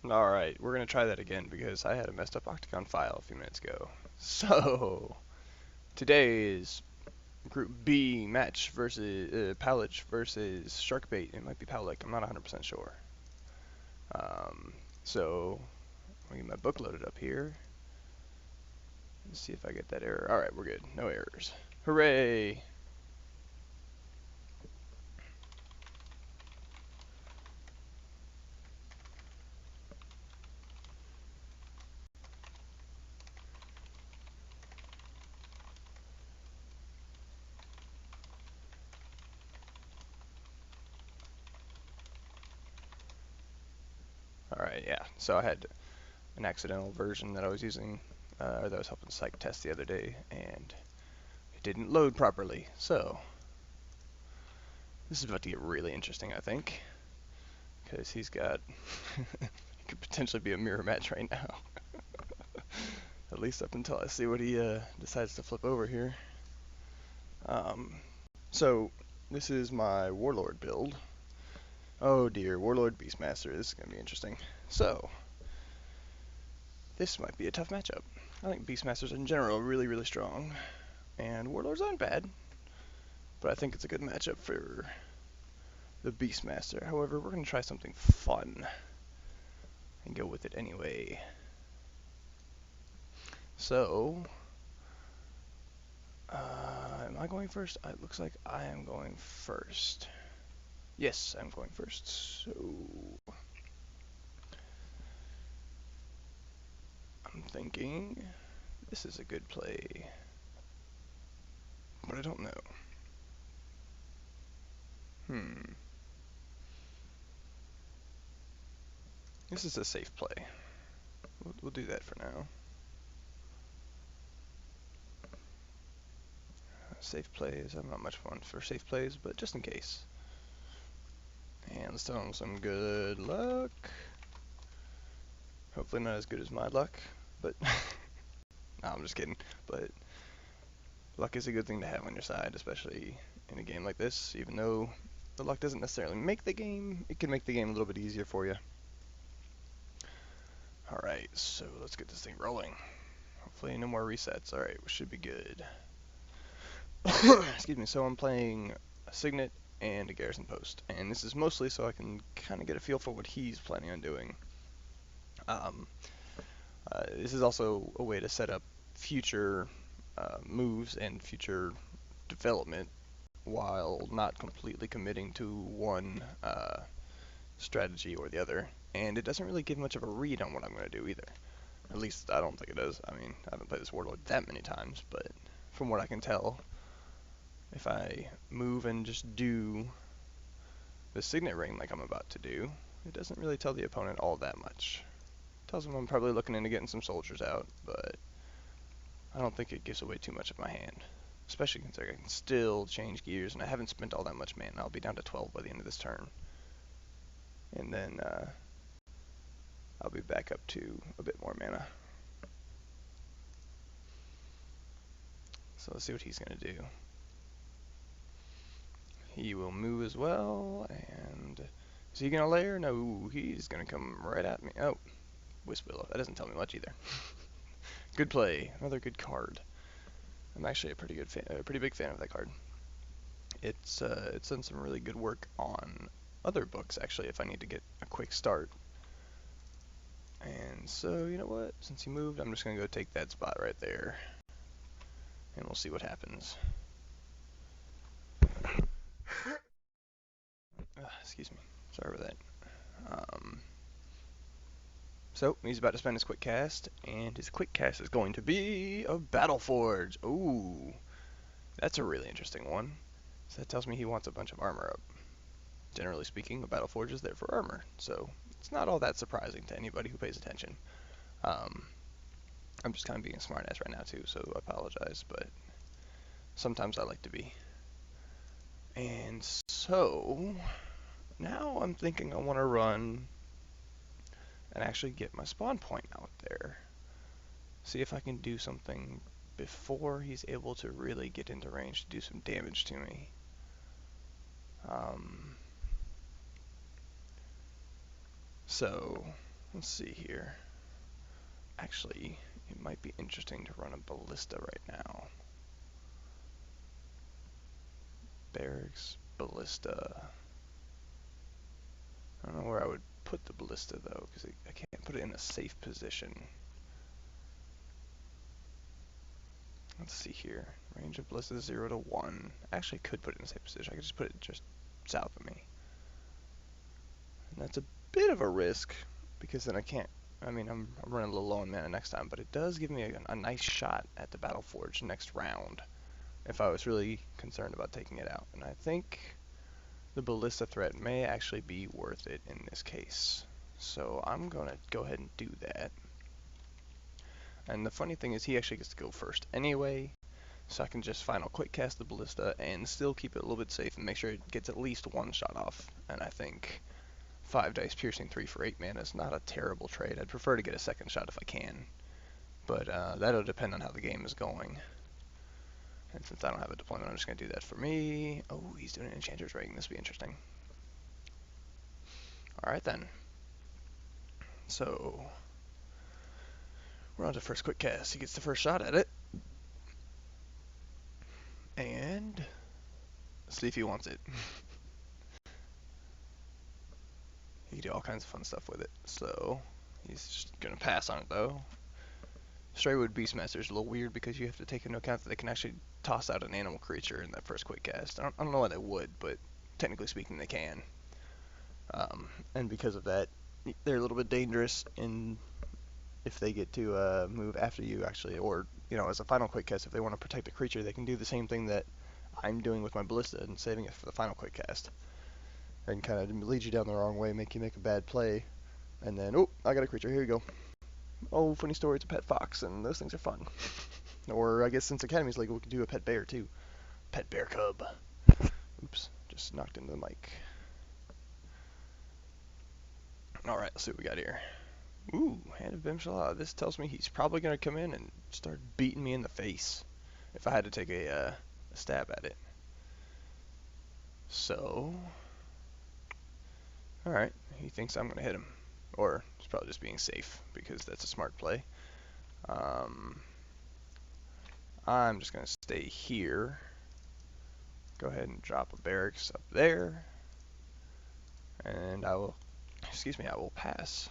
Alright, we're going to try that again because I had a messed up Octagon file a few minutes ago. So, today is Group B match versus Powlich versus Sharkbait. It might be Powlich, I'm not 100% sure. Um, so, I'll get my book loaded up here. Let's see if I get that error. Alright, we're good. No errors. Hooray! Alright, yeah. So I had an accidental version that I was using, or that I was helping psych test the other day, and it didn't load properly. So, this is about to get really interesting, I think. Because he's got... it could potentially be a mirror match right now. At least up until I see what he decides to flip over here. So, this is my Warlord build. Oh dear, Warlord Beastmaster. This is going to be interesting. So, this might be a tough matchup. I think Beastmasters in general are really, really strong. And Warlords aren't bad. But I think it's a good matchup for the Beastmaster. However, we're going to try something fun. And go with it anyway. So, am I going first? It looks like I am going first. Yes, I'm going first. So, I'm thinking this is a good play. But I don't know. This is a safe play. We'll do that for now. Safe plays. I'm not much fun for safe plays, but just in case. And let's tell him some good luck. Hopefully not as good as my luck, but no, I'm just kidding. But luck is a good thing to have on your side, especially in a game like this. Even though the luck doesn't necessarily make the game, it can make the game a little bit easier for you. Alright, so let's get this thing rolling. Hopefully no more resets. Alright, we should be good. Excuse me, so I'm playing a Signet and a Garrison Post. And this is mostly so I can kind of get a feel for what he's planning on doing. This is also a way to set up future moves and future development while not completely committing to one strategy or the other. And it doesn't really give much of a read on what I'm going to do either. At least I don't think it does. I mean, I haven't played this Warlord that many times, but from what I can tell, if I move and just do the Signet Ring like I'm about to do, it doesn't really tell the opponent all that much. It tells them I'm probably looking into getting some soldiers out, but I don't think it gives away too much of my hand. Especially considering I can still change gears, and I haven't spent all that much mana. I'll be down to 12 by the end of this turn. And then I'll be back up to a bit more mana. So let's see what he's going to do. He will move as well, and is he going to layer? No, he's going to come right at me. Oh, Wisp Willow. That doesn't tell me much either. Good play. Another good card. I'm actually a pretty big fan of that card. It's done some really good work on other books, actually, if I need to get a quick start. And so, you know what? Since he moved, I'm just going to go take that spot right there. And we'll see what happens. Excuse me. Sorry about that. So, he's about to spend his quick cast, and his quick cast is going to be a Battle Forge. Ooh, that's a really interesting one. So that tells me he wants a bunch of armor up. Generally speaking, a Battle Forge is there for armor, so it's not all that surprising to anybody who pays attention. I'm just kind of being a smartass right now too, so I apologize, but sometimes I like to be. And so, now I'm thinking I want to run and actually get my spawn point out there. See if I can do something before he's able to really get into range to do some damage to me. So, Let's see here. Actually, it might be interesting to run a ballista right now. Barracks, ballista. I don't know where I would put the ballista though, because I can't put it in a safe position. Let's see here. Range of ballista 0 to 1. I actually could put it in a safe position. I could just put it just south of me. And that's a bit of a risk, because then I can't. I mean, I'm running a little low on mana next time, but it does give me a nice shot at the Battle Forge next round if I was really concerned about taking it out. And I think the ballista threat may actually be worth it in this case. So I'm going to go ahead and do that. And the funny thing is he actually gets to go first anyway, so I can just final quick cast the ballista and still keep it a little bit safe and make sure it gets at least one shot off. And I think 5 dice piercing 3 for 8 mana is not a terrible trade. I'd prefer to get a second shot if I can, but that'll depend on how the game is going. And since I don't have a deployment, I'm just going to do that for me. Oh, he's doing an Enchanter's Ring. This will be interesting. Alright then. So, we're on to first quick cast. He gets the first shot at it. And let's see if he wants it. He can do all kinds of fun stuff with it. So, he's just going to pass on it though. Straywood Beastmaster is a little weird because you have to take into account that they can actually toss out an animal creature in that first quick cast. I don't know why they would, but technically speaking they can. And because of that, they're a little bit dangerous in if they get to move after you actually, or as a final quick cast, if they want to protect a creature, they can do the same thing that I'm doing with my ballista and saving it for the final quick cast. They can kind of lead you down the wrong way, make you make a bad play, and then, oh, I got a creature, here you go. Oh, funny story, it's a pet fox, and those things are fun. Or I guess since Academy's legal, we could do a pet bear too. Pet bear cub. Oops, just knocked into the mic. Alright, let's see what we got here. Ooh, Hand of Bimshala. This tells me he's probably going to come in and start beating me in the face if I had to take a stab at it. So, alright, he thinks I'm going to hit him. Or he's probably just being safe because that's a smart play. I'm just going to stay here. Go ahead and drop a barracks up there. And I will pass.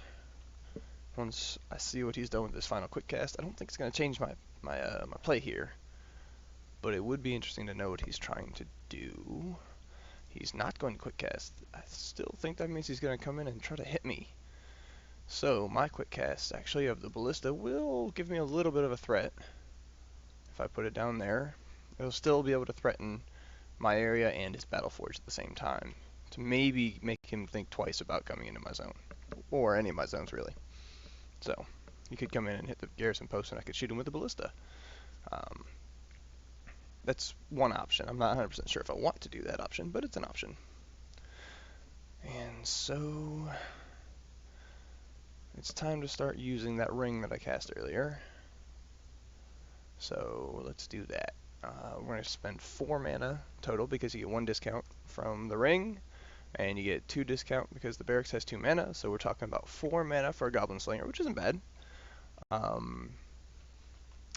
Once I see what he's done with this final quick cast, I don't think it's going to change my play here. But it would be interesting to know what he's trying to do. He's not going to quick cast. I still think that means he's going to come in and try to hit me. So my quick cast actually of the ballista will give me a little bit of a threat. If I put it down there, it'll still be able to threaten my area and his battle forge at the same time, to maybe make him think twice about coming into my zone, or any of my zones really. So he could come in and hit the garrison post and I could shoot him with the ballista. That's one option. I'm not 100% sure if I want to do that option, but it's an option. And so it's time to start using that ring that I cast earlier. So let's do that. We're going to spend 4 mana total because you get 1 discount from the ring, and you get 2 discount because the barracks has 2 mana, so we're talking about 4 mana for a Goblin Slinger, which isn't bad.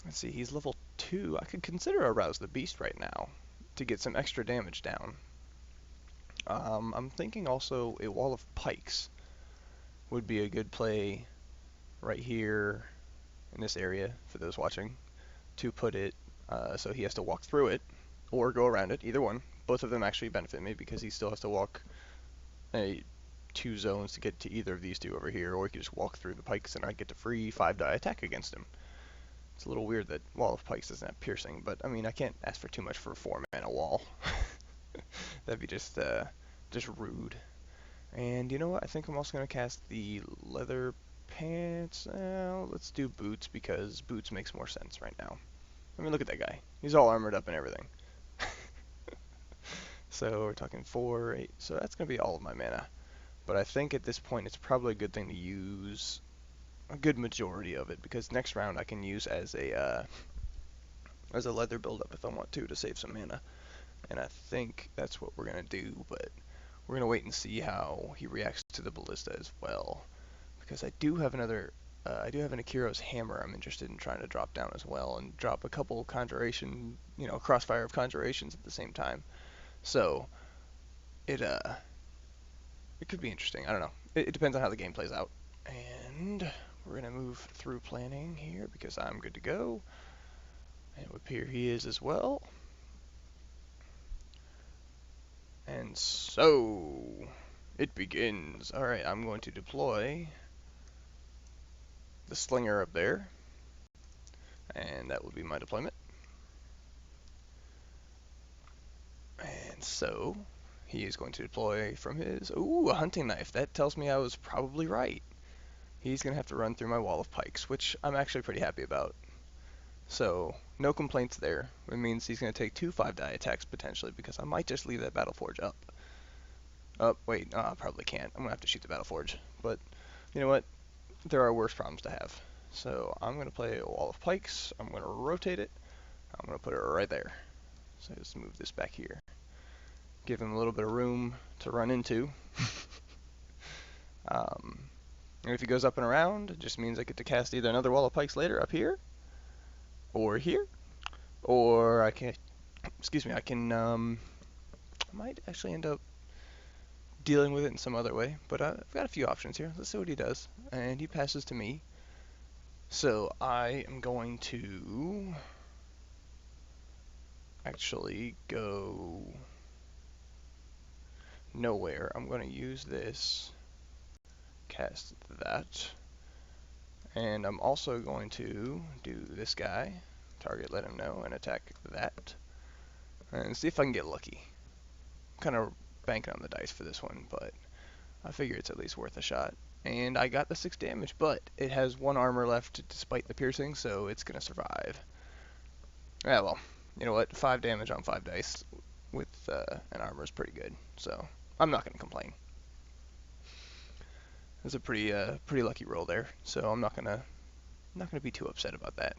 Let's see, he's level 2. I could consider Arouse the Beast right now to get some extra damage down. I'm thinking also a Wall of Pikes would be a good play right here in this area for those watching, to put it so he has to walk through it or go around it, either one. Both of them actually benefit me because he still has to walk 2 zones to get to either of these 2 over here, or he could just walk through the pikes and I get to free 5-die attack against him. It's a little weird that Wall of Pikes doesn't have piercing, but I mean, I can't ask for too much for a 4 mana wall. That'd be just rude. And you know what? I think I'm also going to cast the leather pants. Let's do boots because boots makes more sense right now. I mean, look at that guy. He's all armored up and everything. So we're talking 4, 8. So that's going to be all of my mana. But I think at this point it's probably a good thing to use a good majority of it, because next round I can use as a leather build-up if I want to save some mana. And I think that's what we're going to do, but we're going to wait and see how he reacts to the ballista as well. because I do have another, I do have an Akiro's hammer I'm interested in trying to drop down as well, and drop a couple conjuration, crossfire of conjurations at the same time. So it it could be interesting. I don't know. It depends on how the game plays out. And we're gonna move through planning here because I'm good to go. And up here he is as well. And so it begins. All right, I'm going to deploy the slinger up there, and that will be my deployment. And so he is going to deploy from his, a hunting knife. That tells me I was probably right. He's going to have to run through my wall of pikes, which I'm actually pretty happy about. So no complaints there. It means he's going to take 2 5-die attacks potentially, because I might just leave that Battle Forge up. Oh, wait, no, I probably can't. I'm going to have to shoot the Battle Forge. But you know what? There are worse problems to have. So I'm going to play a wall of pikes. I'm going to rotate it. I'm going to put it right there. So let's move this back here. Give him a little bit of room to run into. And if he goes up and around, it just means I get to cast either another wall of pikes later up here, or here, or I can, I can, I might actually end up dealing with it in some other way, but I've got a few options here. Let's see what he does. And he passes to me. So I am going to actually go nowhere. I'm going to use this, cast that, and I'm also going to do this guy, target, let him know, and attack that, and see if I can get lucky. I'm kind of banking on the dice for this one, but I figure it's at least worth a shot. And I got the 6 damage, but it has 1 armor left despite the piercing, so it's going to survive. Yeah, well, you know what? 5 damage on 5 dice with an armor is pretty good, so I'm not going to complain. It's a pretty lucky roll there, so I'm not gonna be too upset about that.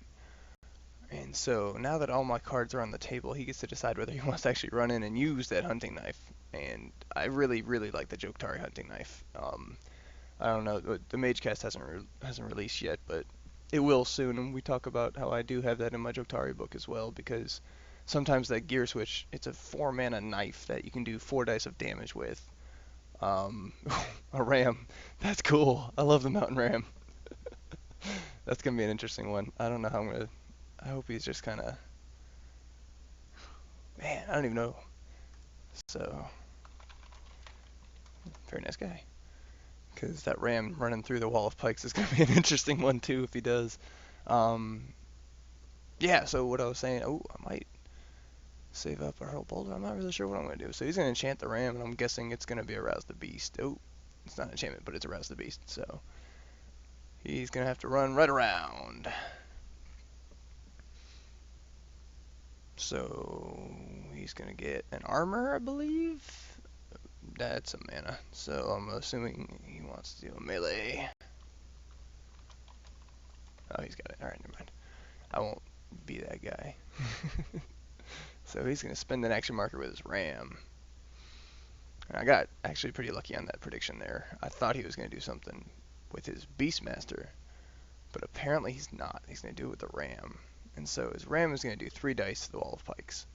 And so now that all my cards are on the table, he gets to decide whether he wants to actually run in and use that hunting knife. And I really like the Joktari hunting knife. I don't know, the Mage Cast hasn't released yet, but it will soon. And we talk about how I do have that in my Joktari book as well, because sometimes that gear switch, it's a 4 mana knife that you can do 4 dice of damage with. A ram. That's cool. I love the mountain ram. That's gonna be an interesting one. I don't know how I'm gonna. I hope he's just kind of. Man, I don't even know. So, very nice guy. Because that ram running through the wall of pikes is gonna be an interesting one too if he does. Yeah. So what I was saying. Oh, I might save up a hurl boulder. I'm not really sure what I'm gonna do. So he's gonna enchant the ram, and I'm guessing it's gonna be arouse the beast. Oh, it's not an enchantment, but it's arouse the beast. So. He's going to have to run right around. So he's going to get an armor, I believe. That's a mana. So I'm assuming he wants to do a melee. Oh, he's got it. Alright, never mind. I won't be that guy. So he's going to spend an action marker with his ram. And I got actually pretty lucky on that prediction there. I thought he was going to do something with his Beastmaster. But apparently he's not. He's going to do it with the ram. And so his ram is going to do 3 dice to the wall of pikes.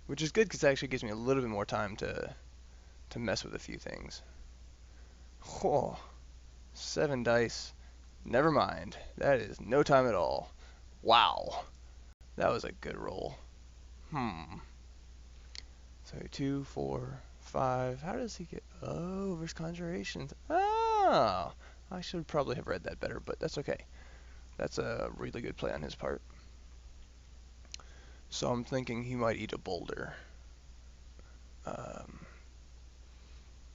Which is good because it actually gives me a little bit more time to mess with a few things. Oh, 7 dice. Never mind. That is no time at all. Wow. That was a good roll. So 2, 4, 5. How does he get... Oh, versus conjurations. Oh, I should probably have read that better, but that's okay. That's a really good play on his part. So I'm thinking he might eat a boulder.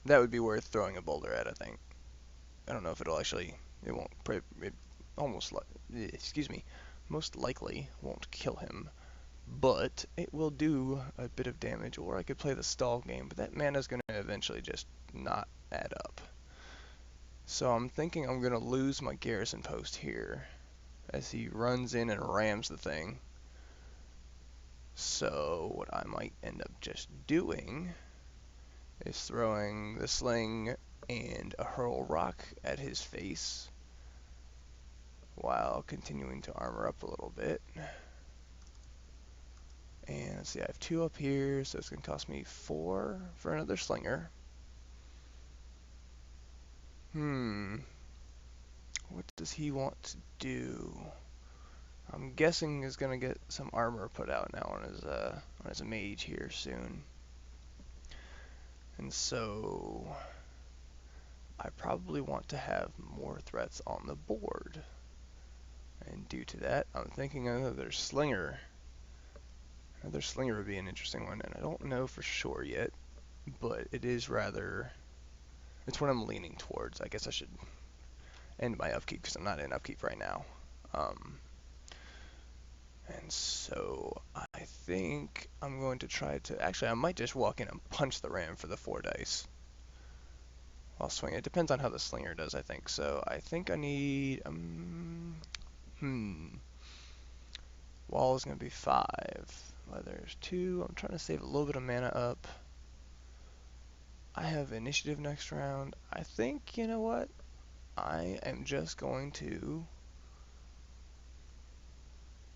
That would be worth throwing a boulder at, I think. I don't know if it'll actually... It won't... It almost... Excuse me. Most likely won't kill him. But it will do a bit of damage, or I could play the stall game, but that mana's going to eventually just not add up. So I'm thinking I'm going to lose my garrison post here as he runs in and rams the thing. So what I might end up just doing is throwing the sling and a hurl rock at his face, while continuing to armor up a little bit. And let's see, I have 2 up here, so it's going to cost me 4 for another slinger. What does he want to do? I'm guessing he's going to get some armor put out now on his mage here soon. And so I probably want to have more threats on the board. And due to that, I'm thinking another slinger. Another slinger would be an interesting one, and I don't know for sure yet, but it's what I'm leaning towards. I guess I should end my upkeep because I'm not in upkeep right now. And so I think I'm going to try to, actually I might just walk in and punch the ram for the 4 dice. I'll swing it. It depends on how the slinger does, I think. So I think I need, wall is going to be 5. Leather's 2. I'm trying to save a little bit of mana up. I have initiative next round. I think, you know what? I am just going to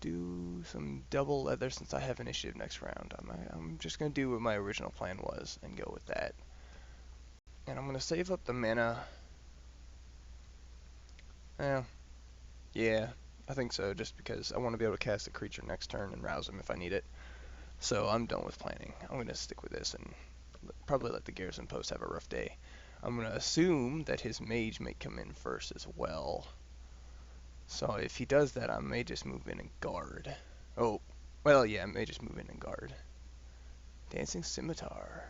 do some double leather since I have initiative next round. I'm just going to do what my original plan was and go with that. And I'm going to save up the mana. Yeah, I think so, just because I want to be able to cast a creature next turn and rouse him if I need it. So I'm done with planning. I'm going to stick with this and probably let the garrison post have a rough day. I'm going to assume that his mage may come in first as well. So if he does that, I may just move in and guard. Oh, well, yeah, I may just move in and guard. Dancing Scimitar.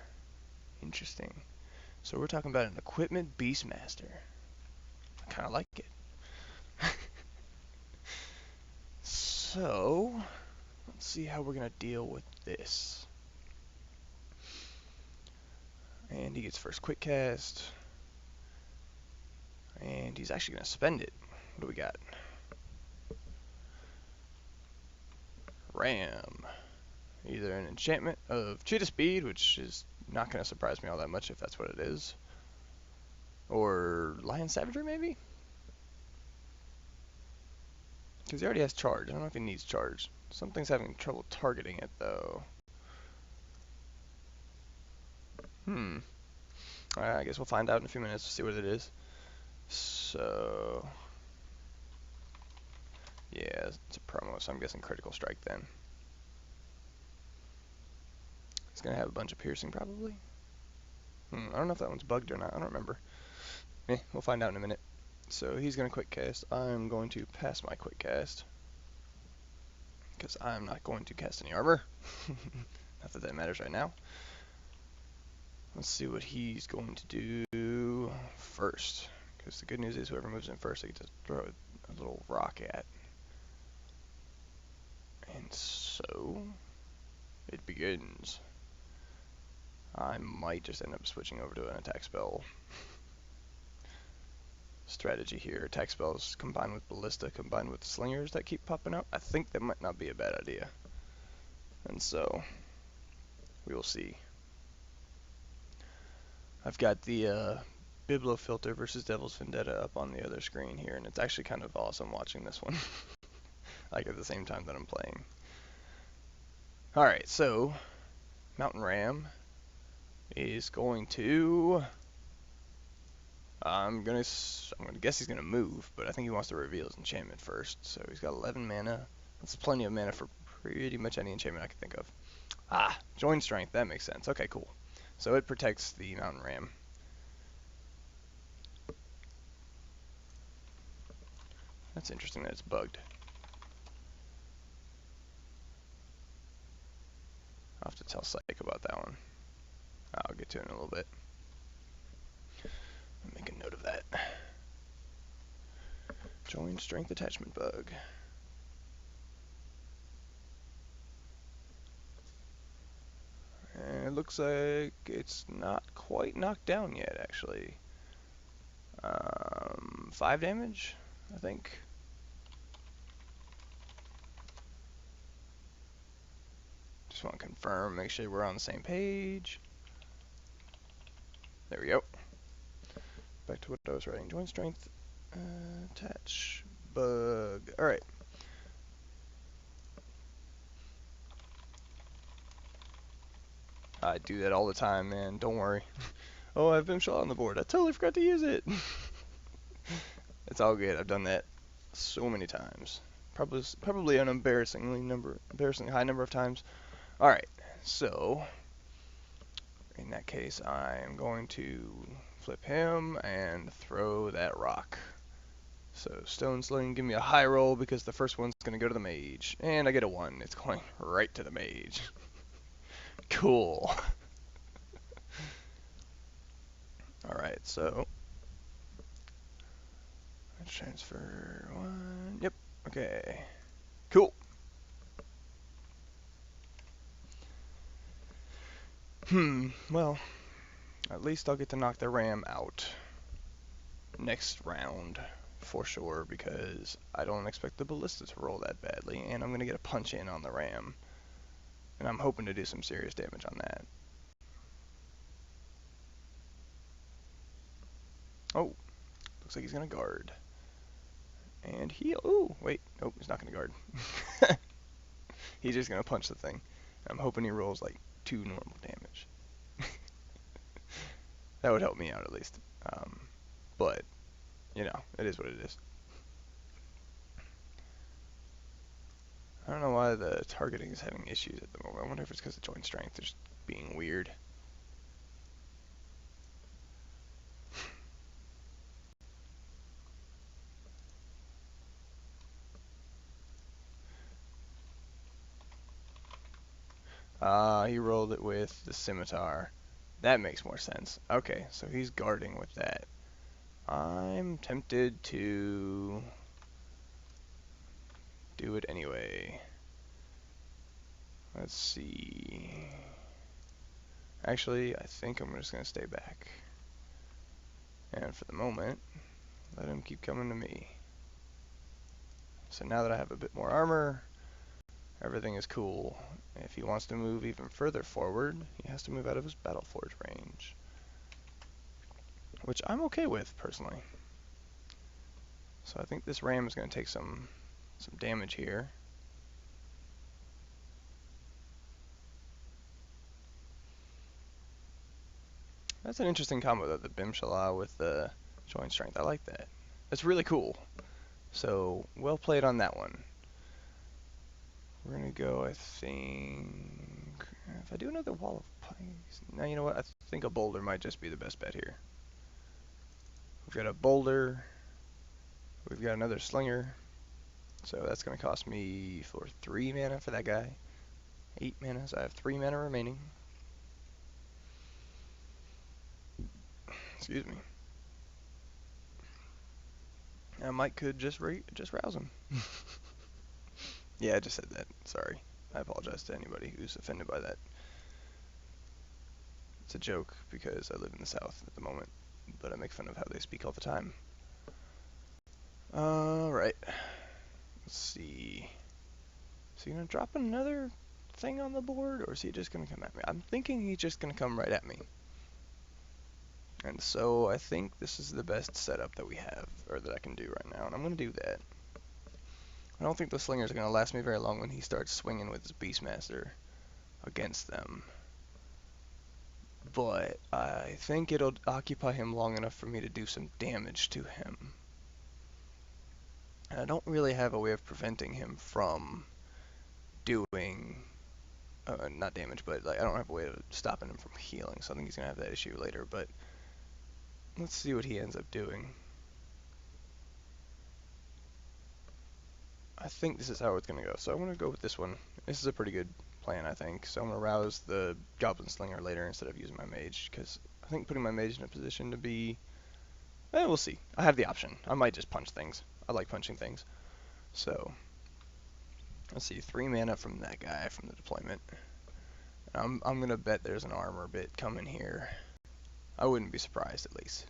Interesting. So we're talking about an equipment Beastmaster. I kind of like it. So, let's see how we're going to deal with this. And he gets first quick cast. And he's actually going to spend it. What do we got? Ram. Either an enchantment of cheetah speed, which is not going to surprise me all that much if that's what it is. Or lion savagery, maybe? Because he already has charge. I don't know if he needs charge. Something's having trouble targeting it, though. I guess we'll find out in a few minutes to see what it is. So, yeah, it's a promo, so I'm guessing critical strike then. It's going to have a bunch of piercing, probably. I don't know if that one's bugged or not. I don't remember. We'll find out in a minute. So he's going to quick cast. I'm going to pass my quick cast, because I'm not going to cast any armor. Not that that matters right now. Let's see what he's going to do first. Because the good news is whoever moves in first, I get to throw a little rock at. And so, it begins. I might just end up switching over to an attack spell strategy here. Attack spells combined with ballista, combined with slingers that keep popping out. I think that might not be a bad idea. And so, we will see. I've got the Bibliofilter versus Devil's Vendetta up on the other screen here, and it's actually kind of awesome watching this one. Like at the same time that I'm playing. Alright, so Mountain Ram is going to... I'm gonna guess he's gonna move, but I think he wants to reveal his enchantment first. So he's got 11 mana. That's plenty of mana for pretty much any enchantment I can think of. Join Strength, that makes sense. Okay, cool. So it protects the Mountain Ram. That's interesting that it's bugged. I'll have to tell Psych about that one. I'll get to it in a little bit. I'll make a note of that. Join Strength Attachment Bug. And it looks like it's not quite knocked down yet, actually. 5 damage, I think. Just want to confirm, make sure we're on the same page. There we go. Back to what I was writing. Joint strength, attach bug. Alright. I do that all the time, man. Don't worry. Oh, I have Bimshot on the board. I totally forgot to use it. It's all good. I've done that so many times. Probably an embarrassingly high number of times. Alright, so in that case, I am going to flip him and throw that rock. So Stone Sling, give me a high roll because the first one's going to go to the mage. And I get a 1. It's going right to the mage. Cool. Alright, so transfer 1. Yep, okay. Cool. Well, at least I'll get to knock the ram out next round for sure, because I don't expect the ballista to roll that badly, and I'm going to get a punch in on the ram, and I'm hoping to do some serious damage on that. Oh, looks like he's going to guard. And heal. Ooh, wait. Nope, he's not going to guard. He's just going to punch the thing. I'm hoping he rolls like 2 normal damage. That would help me out at least. But, you know, it is what it is. I don't know why the targeting is having issues at the moment. I wonder if it's because of joint strength is being weird. He rolled it with the scimitar. That makes more sense. Okay, so he's guarding with that. I'm tempted to do it anyway. Let's see. Actually, I think I'm just going to stay back. And for the moment, let him keep coming to me. So now that I have a bit more armor, everything is cool. If he wants to move even further forward, he has to move out of his Battle Forge range. Which I'm okay with, personally. So I think this ram is going to take some damage here. That's an interesting combo, though, the Bimshala with the joint strength. I like that. That's really cool. So, well played on that one. We're going to go, I think... If I do another Wall of Pikes... Now, you know what? I think a boulder might just be the best bet here. We've got a boulder. We've got another slinger. So that's going to cost me for 3 mana for that guy. 8 mana, so I have 3 mana remaining. Excuse me. I might could just rouse him. Yeah, I just said that. Sorry. I apologize to anybody who's offended by that. It's a joke because I live in the South at the moment, but I make fun of how they speak all the time. Alright. Let's see. Is he going to drop another thing on the board, or is he just going to come at me? I'm thinking he's just going to come right at me. And so I think this is the best setup that we have, or that I can do right now, and I'm going to do that. I don't think the slingers are going to last me very long when he starts swinging with his Beastmaster against them. But I think it'll occupy him long enough for me to do some damage to him. And I don't really have a way of preventing him from doing, not damage, but like I don't have a way of stopping him from healing, so I think he's going to have that issue later, but let's see what he ends up doing. I think this is how it's going to go, so I'm going to go with this one. This is a pretty good plan, I think. So I'm going to rouse the Goblin Slinger later instead of using my mage, because I think putting my mage in a position to be... we'll see. I have the option. I might just punch things. I like punching things. So, let's see. 3 mana from that guy from the deployment. I'm going to bet there's an armor bit coming here. I wouldn't be surprised, at least.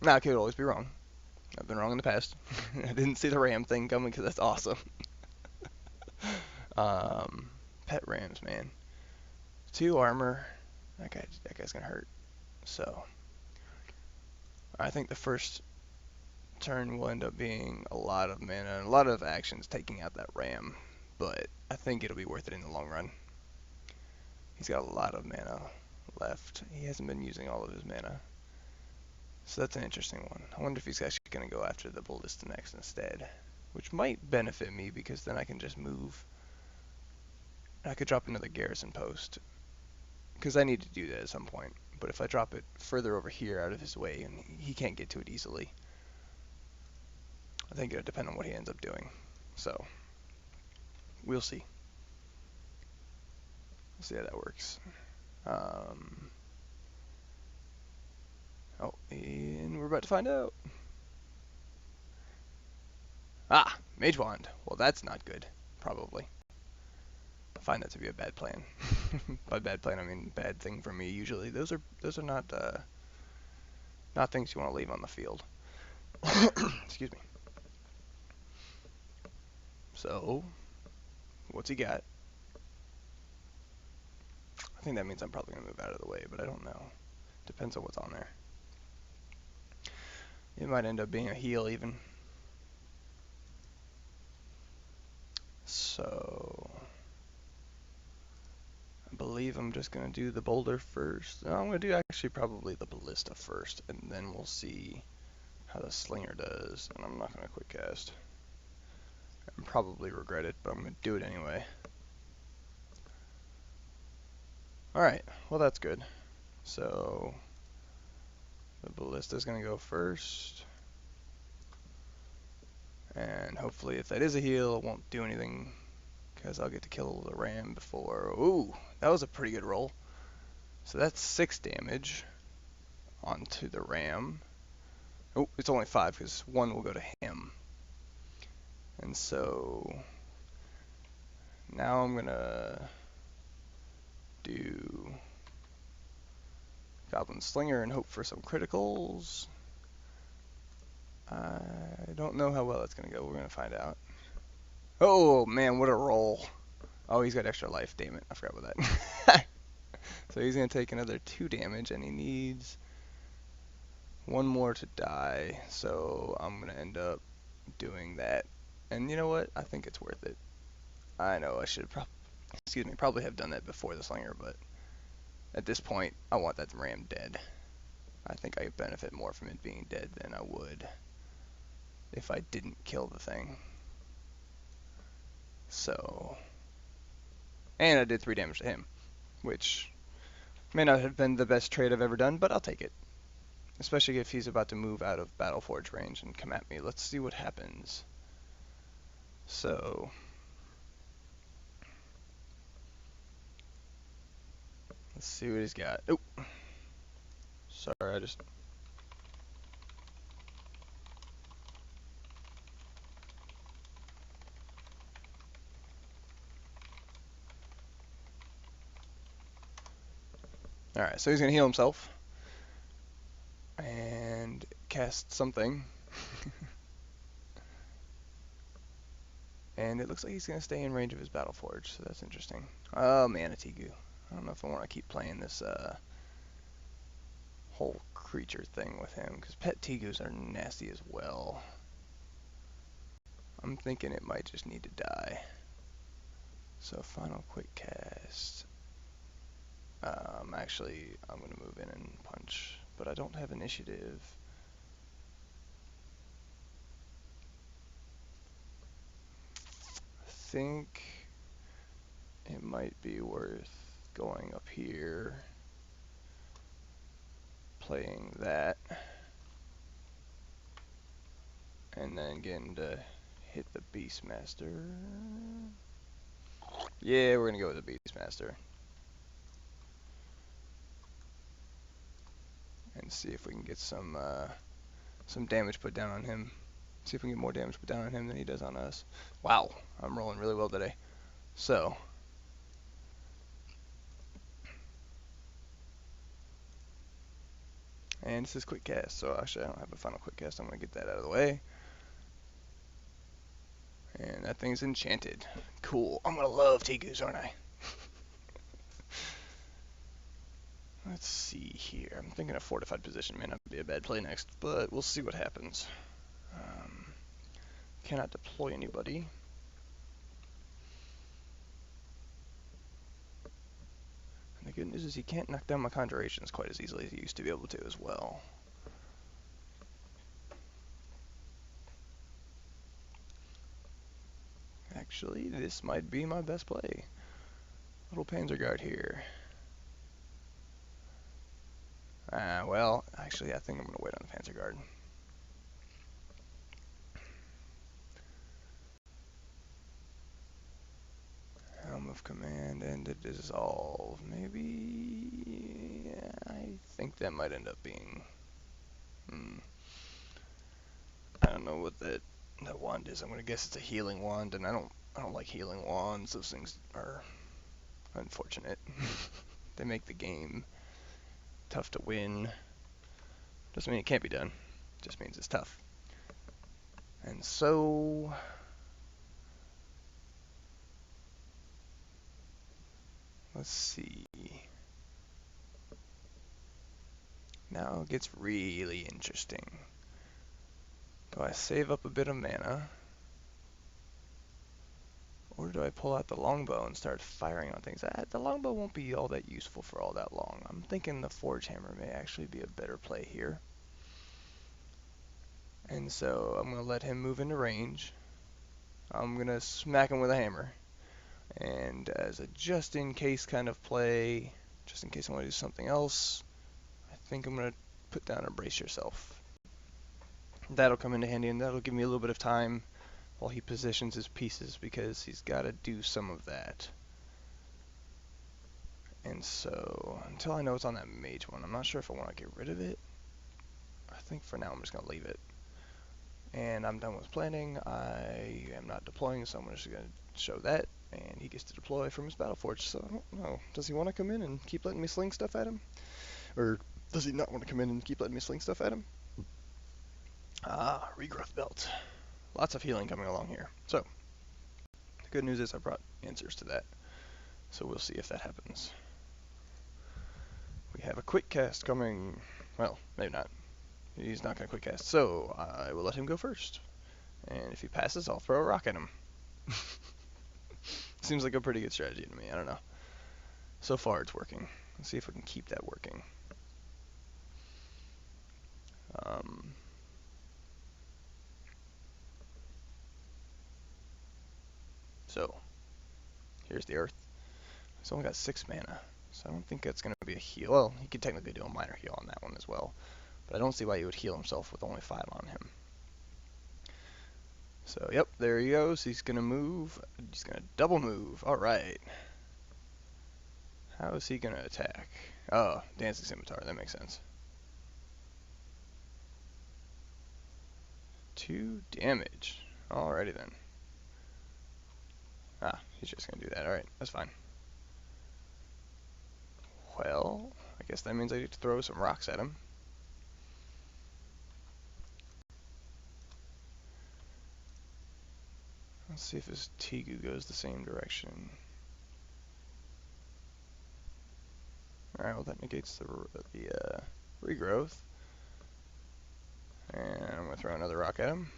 I could always be wrong. I've been wrong in the past. I didn't see the ram thing coming because that's awesome. Pet rams, man. 2 armor. That guy's gonna hurt. So I think the first turn will end up being a lot of mana and a lot of actions taking out that ram, but I think it'll be worth it in the long run. He's got a lot of mana left. He hasn't been using all of his mana. So that's an interesting one. I wonder if he's actually going to go after the Ballista next instead, which might benefit me because then I can just move. I could drop another garrison post because I need to do that at some point. But if I drop it further over here out of his way and he can't get to it easily, I think it'll depend on what he ends up doing. So we'll see. We'll see how that works. Oh, and we're about to find out. Ah, Mage Wand. Well, that's not good, probably. I find that to be a bad plan. By bad plan, I mean bad thing for me. Usually, those are not things you want to leave on the field. Excuse me. So, what's he got? I think that means I'm probably gonna move out of the way, but I don't know. Depends on what's on there. It might end up being a heal even. So, I believe I'm just going to do the boulder first. No, I'm going to do actually probably the ballista first, and then we'll see how the slinger does. And I'm not going to quick cast. I'll probably regret it, but I'm going to do it anyway. Alright, well that's good. So, the ballista's going to go first. And hopefully if that is a heal, it won't do anything, because I'll get to kill the ram before. Ooh, that was a pretty good roll. So that's 6 damage onto the ram. Oh, it's only 5 because 1 will go to him. And so now I'm gonna do Goblin Slinger and hope for some criticals. I don't know how well that's gonna go. We're gonna find out. Oh man, what a roll. Oh, he's got extra life, damn it. I forgot about that. So he's gonna take another 2 damage and he needs 1 more to die. So I'm gonna end up doing that. And you know what? I think it's worth it. I know I should probably have done that before the slinger, but at this point, I want that ram dead. I think I benefit more from it being dead than I would if I didn't kill the thing. So, and I did 3 damage to him, which may not have been the best trade I've ever done, but I'll take it. Especially if he's about to move out of Battleforge range and come at me. Let's see what happens. So, let's see what he's got. Oh, sorry, I just... Alright, so he's going to heal himself. And cast something. And it looks like he's going to stay in range of his Battleforge, so that's interesting. Oh, Manatigu. I don't know if I want to keep playing this whole creature thing with him, because pet Tegus are nasty as well. I'm thinking it might just need to die. So final quick cast. Actually, I'm going to move in and punch, but I don't have initiative. I think it might be worth going up here, playing that, and then getting to hit the Beastmaster. Yeah, we're going to go with the Beastmaster. And see if we can get some damage put down on him. See if we can get more damage put down on him than he does on us. Wow, I'm rolling really well today. So, and this is quick cast, so actually I don't have a final quick cast. I'm going to get that out of the way. And that thing's enchanted. Cool. I'm going to love Tegus, aren't I? Let's see here. I'm thinking a fortified position may not be a bad play next, but we'll see what happens. cannot deploy anybody. And the good news is he can't knock down my conjurations quite as easily as he used to be able to as well. Actually, this might be my best play. Little Panzer Guard here. Well, actually, I think I'm going to wait on the Panzer Guard. Helm of Command and to dissolve. Maybe... Yeah, I think that might end up being... I don't know what that wand is. I'm going to guess it's a healing wand, and I don't like healing wands. Those things are unfortunate. They make the game tough to win. Doesn't mean it can't be done. Just means it's tough. And so... let's see. Now it gets really interesting. Do I save up a bit of mana? Or do I pull out the longbow and start firing on things? The longbow won't be all that useful for all that long. I'm thinking the forge hammer may actually be a better play here. And so I'm going to let him move into range. I'm going to smack him with a hammer. And as a just in case kind of play, just in case I want to do something else, I think I'm going to put down a brace yourself. That'll come into handy, and that'll give me a little bit of time while he positions his pieces, because he's got to do some of that. And so, until I know it's on that mage one, I'm not sure if I want to get rid of it. I think for now I'm just going to leave it. And I'm done with planning. I am not deploying, so I'm just going to show that. And he gets to deploy from his battle forge. So I don't know. Does he want to come in and keep letting me sling stuff at him? Or does he not want to come in and keep letting me sling stuff at him? Ah, regrowth belt. Lots of healing coming along here. So, the good news is I brought answers to that. So we'll see if that happens. We have a quick cast coming. Well, maybe not. He's not going to quick cast. So, I will let him go first. And if he passes, I'll throw a rock at him. Seems like a pretty good strategy to me. I don't know. So far, it's working. Let's see if we can keep that working. So, here's the earth. He's only got 6 mana, so I don't think that's going to be a heal. Well, he could technically do a minor heal on that one as well, but I don't see why he would heal himself with only 5 on him. So, yep, there he goes. He's going to move. He's going to double move. All right. How is he going to attack? Oh, Dancing Scimitar. That makes sense. 2 damage. Alrighty then. Ah, he's just going to do that. Alright, that's fine. Well, I guess that means I need to throw some rocks at him. Let's see if his Tegu goes the same direction. Alright, well that negates the regrowth. And I'm going to throw another rock at him.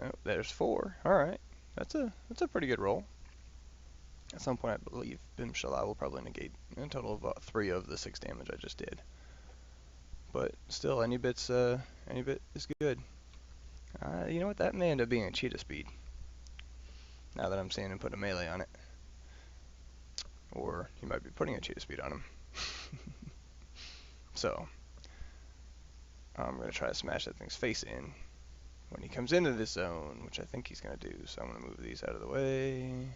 Oh, there's 4. Alright, that's a pretty good roll. At some point I believe Bimshala will probably negate a total of about 3 of the 6 damage I just did. But still, any bit is good. You know what, that may end up being a cheetah speed. Now that I'm seeing him put a melee on it. Or he might be putting a cheetah speed on him. So, I'm going to try to smash that thing's face in when he comes into this zone, which I think he's going to do. So I'm going to move these out of the way.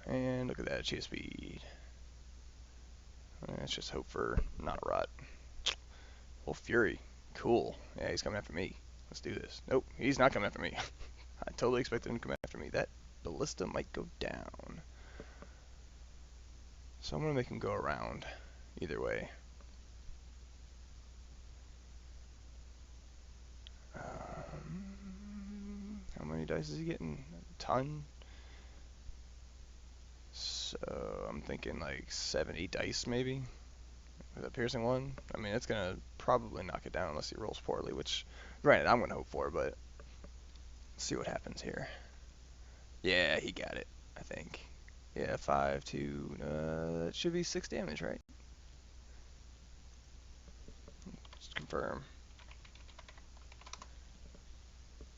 And look at that, cheetah speed. Let's just hope for not a rot. Wolf Fury. Cool. Yeah, he's coming after me. Let's do this. Nope, he's not coming after me. I totally expected him to come after me. That ballista might go down. So I'm going to make him go around either way. How many dice is he getting? A ton? So I'm thinking like 70 dice maybe. With a piercing one, I mean, it's gonna probably knock it down unless he rolls poorly, which, granted, I'm gonna hope for, but let's see what happens here. Yeah, he got it, I think. Yeah, 5, 2, that should be 6 damage, right? Just confirm.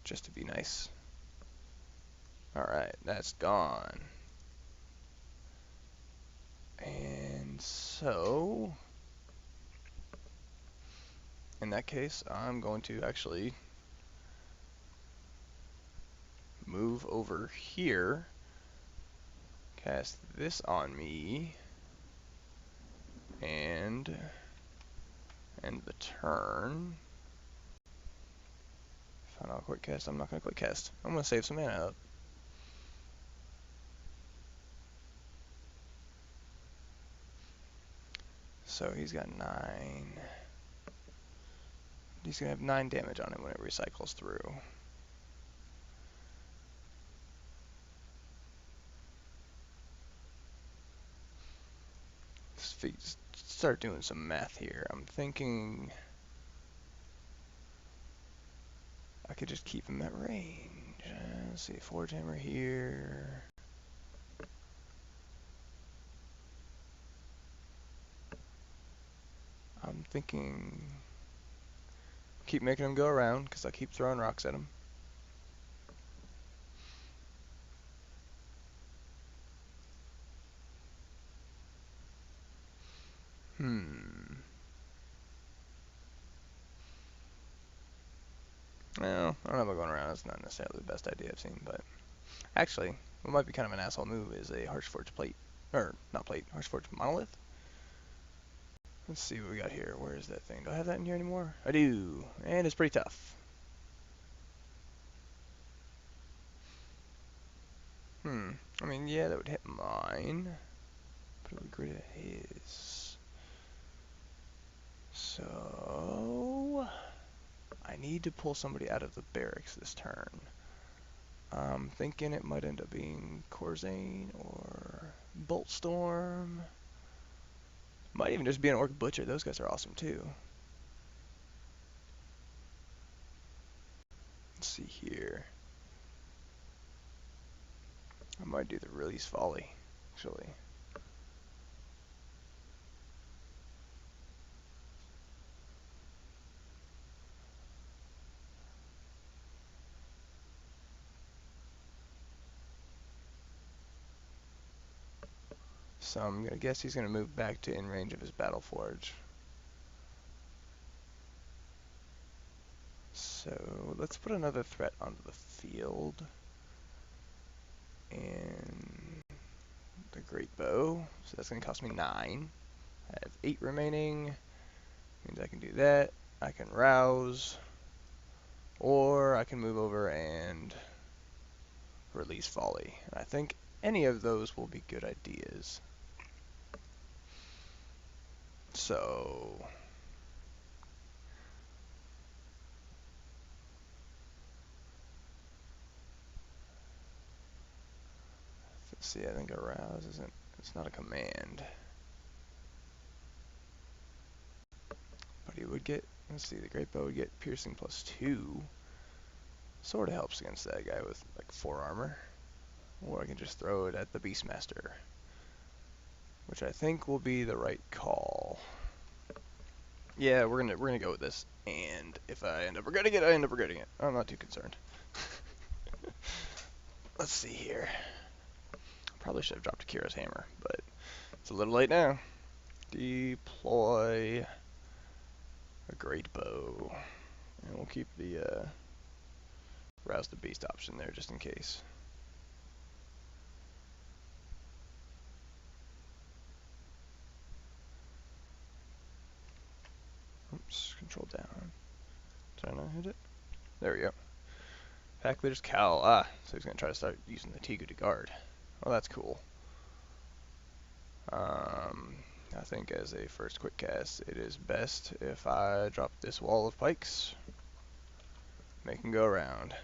Just to be nice. Alright, that's gone. And so, in that case, I'm going to actually move over here, cast this on me, and end the turn. If I don't quick cast, I'm not going to quick cast. I'm going to save some mana up. So he's got 9. He's going to have 9 damage on him whenever he cycles through. Start doing some math here. I'm thinking I could just keep him at range. Let's see, Forge Hammer here. I'm thinking keep making him go around because I keep throwing rocks at him. Well, I don't know about going around. That's not necessarily the best idea I've seen, but actually, what might be kind of an asshole move is a Harshforged plate. Or, not plate, Harshforged monolith. Let's see what we got here. Where is that thing? Do I have that in here anymore? I do. And it's pretty tough. I mean, yeah, that would hit mine. But it would grit at his. So, I need to pull somebody out of the barracks this turn. I'm thinking it might end up being Corzane or Boltstorm. Might even just be an Orc Butcher. Those guys are awesome too. Let's see here. I might do the Release Folly, actually. So I'm gonna guess he's gonna move back to in range of his Battle Forge. So let's put another threat onto the field. And the Great Bow. So that's gonna cost me 9. I have 8 remaining. Means I can do that. I can rouse. Or I can move over and Release Folly. And I think any of those will be good ideas. So let's see, I think arouse isn't, it's not a command. But he would get, let's see, the Great Bow would get piercing +2. Sort of helps against that guy with like 4 armor. Or I can just throw it at the Beastmaster, which I think will be the right call. Yeah, we're gonna go with this. And if I end up regretting it, I end up regretting it. I'm not too concerned. Let's see here. Probably should have dropped Akira's hammer, but it's a little late now. Deploy a Great Bow. And we'll keep the Rouse the Beast option there just in case. Oops, control down. Did I not hit it? There we go. Pack Leader's Cowl. Ah, so he's going to try to start using the Tigu to guard. Well, that's cool. I think as a first quick cast, it is best if I drop this wall of pikes. Make him go around.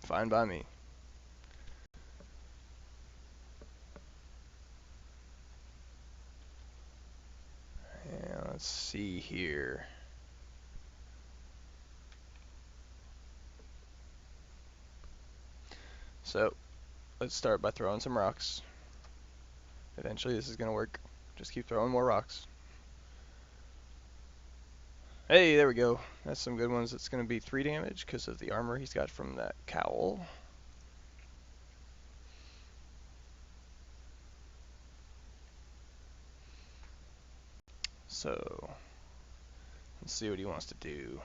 Fine by me. let's see here. So, let's start by throwing some rocks. Eventually this is going to work. Just keep throwing more rocks. Hey, there we go. That's some good ones. It's going to be 3 damage because of the armor he's got from that cowl. So, let's see what he wants to do.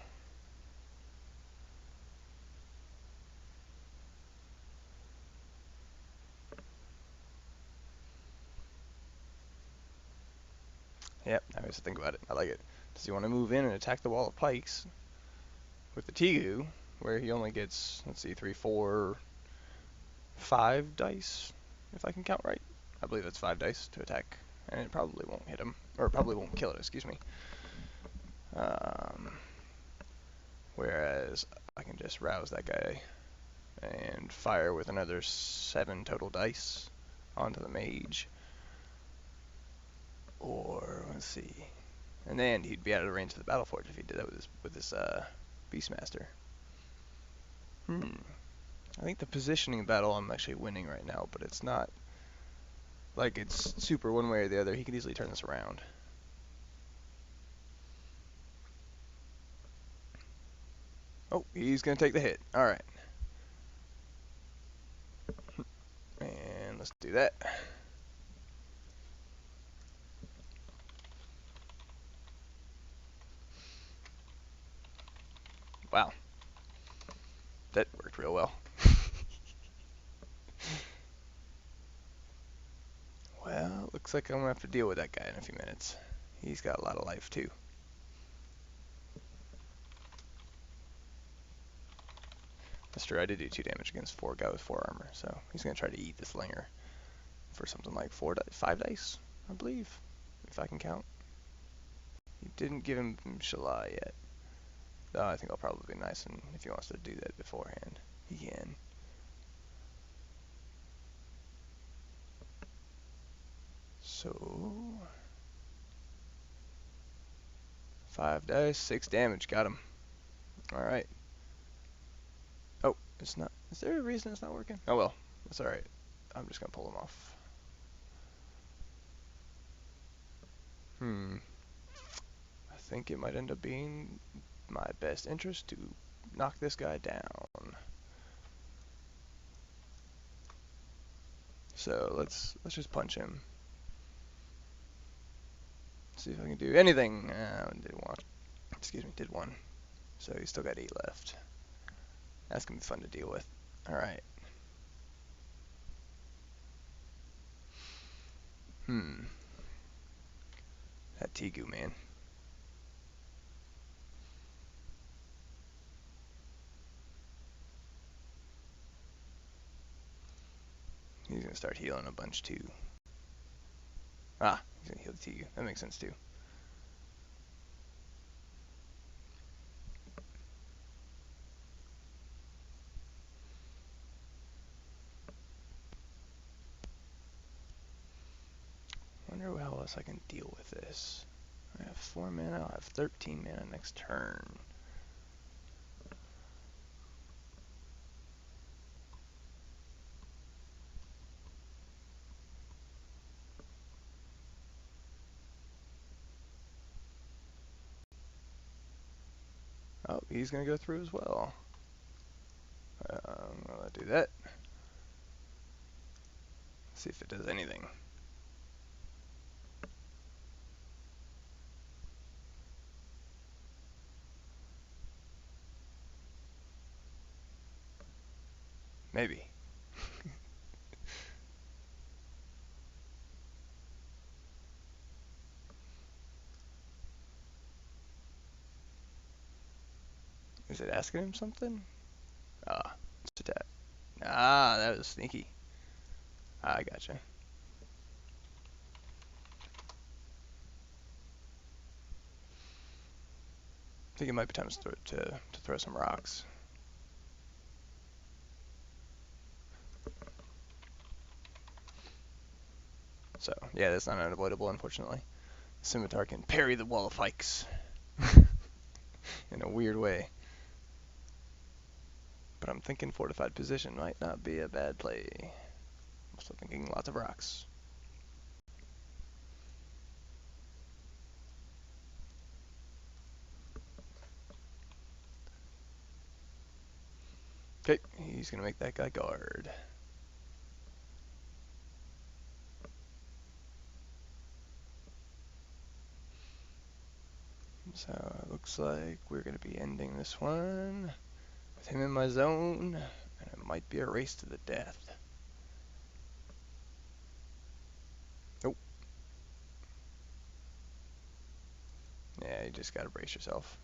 Yep, I have to think about it. I like it. Does he want to move in and attack the wall of pikes with the Tegu, where he only gets, let's see, 3, 4, 5 dice, if I can count right. I believe that's 5 dice to attack, and it probably won't hit him, or it probably won't kill it, excuse me. Whereas I can just rouse that guy and fire with another 7 total dice onto the mage. Or, let's see. And then he'd be out of range of the Battle Forge if he did that with this Beastmaster. I think the positioning battle I'm actually winning right now, but it's not like it's super one way or the other. He could easily turn this around. Oh, he's going to take the hit. Alright. And let's do that. Wow. That worked real well. Well, looks like I'm going to have to deal with that guy in a few minutes. He's got a lot of life too. That's true, I did do 2 damage against 4 guy with 4 armor, so he's going to try to eat this Linger for something like 5 dice, I believe, if I can count. He didn't give him Shala yet. Though I think I'll probably be nice, and if he wants to do that beforehand, he can. So, 5 dice, 6 damage, got him. Alright. Oh, it's not, is there a reason it's not working? Oh well, that's alright. I'm just gonna pull him off. I think it might end up being my best interest to knock this guy down. So let's just punch him. See if I can do anything. Did 1. Excuse me, did 1. So he's still got 8 left. That's gonna be fun to deal with. Alright. That Tegu, man. He's gonna start healing a bunch too. Ah, he's gonna heal the Tegu. That makes sense too. Wonder how else I can deal with this. I have 4 mana, I'll have 13 mana next turn. Oh, he's gonna go through as well. I'm gonna do that. See if it does anything. Maybe. Is it asking him something? Ah, it's attack. Ah, that was sneaky. Ah, I gotcha. I think it might be time to throw some rocks. So, yeah, that's not unavoidable, unfortunately. Scimitar can parry the wall of pikes in a weird way. But I'm thinking fortified position might not be a bad play. Also thinking lots of rocks. Okay, he's gonna make that guy guard. So it looks like we're gonna be ending this one with him in my zone, and it might be a race to the death. Nope. Yeah, you just gotta brace yourself.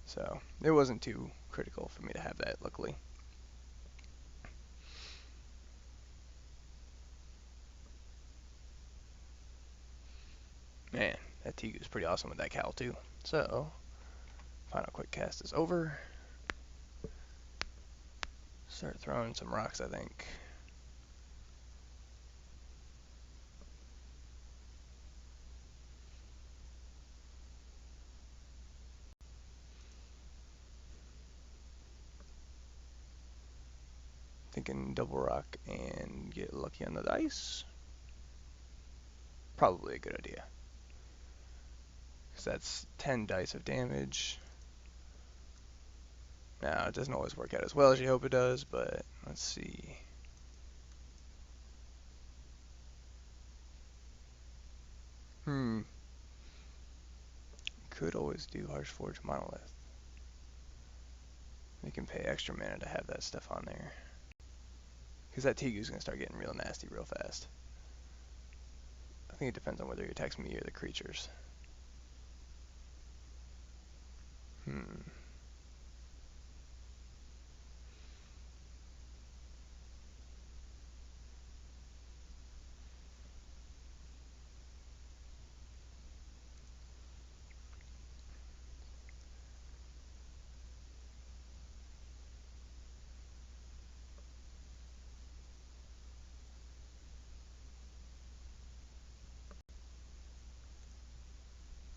So it wasn't too critical for me to have that, luckily. Man, that Teagu's pretty awesome with that cowl too. So, final quick cast is over. Start throwing some rocks, I think. Thinking double rock and get lucky on the dice. Probably a good idea. Because that's 10 dice of damage. Now, it doesn't always work out as well as you hope it does, but let's see. Could always do Harsh Forge Monolith. We can pay extra mana to have that stuff on there. Because that Teagu's going to start getting real nasty real fast. I think it depends on whether he attacks me or the creatures.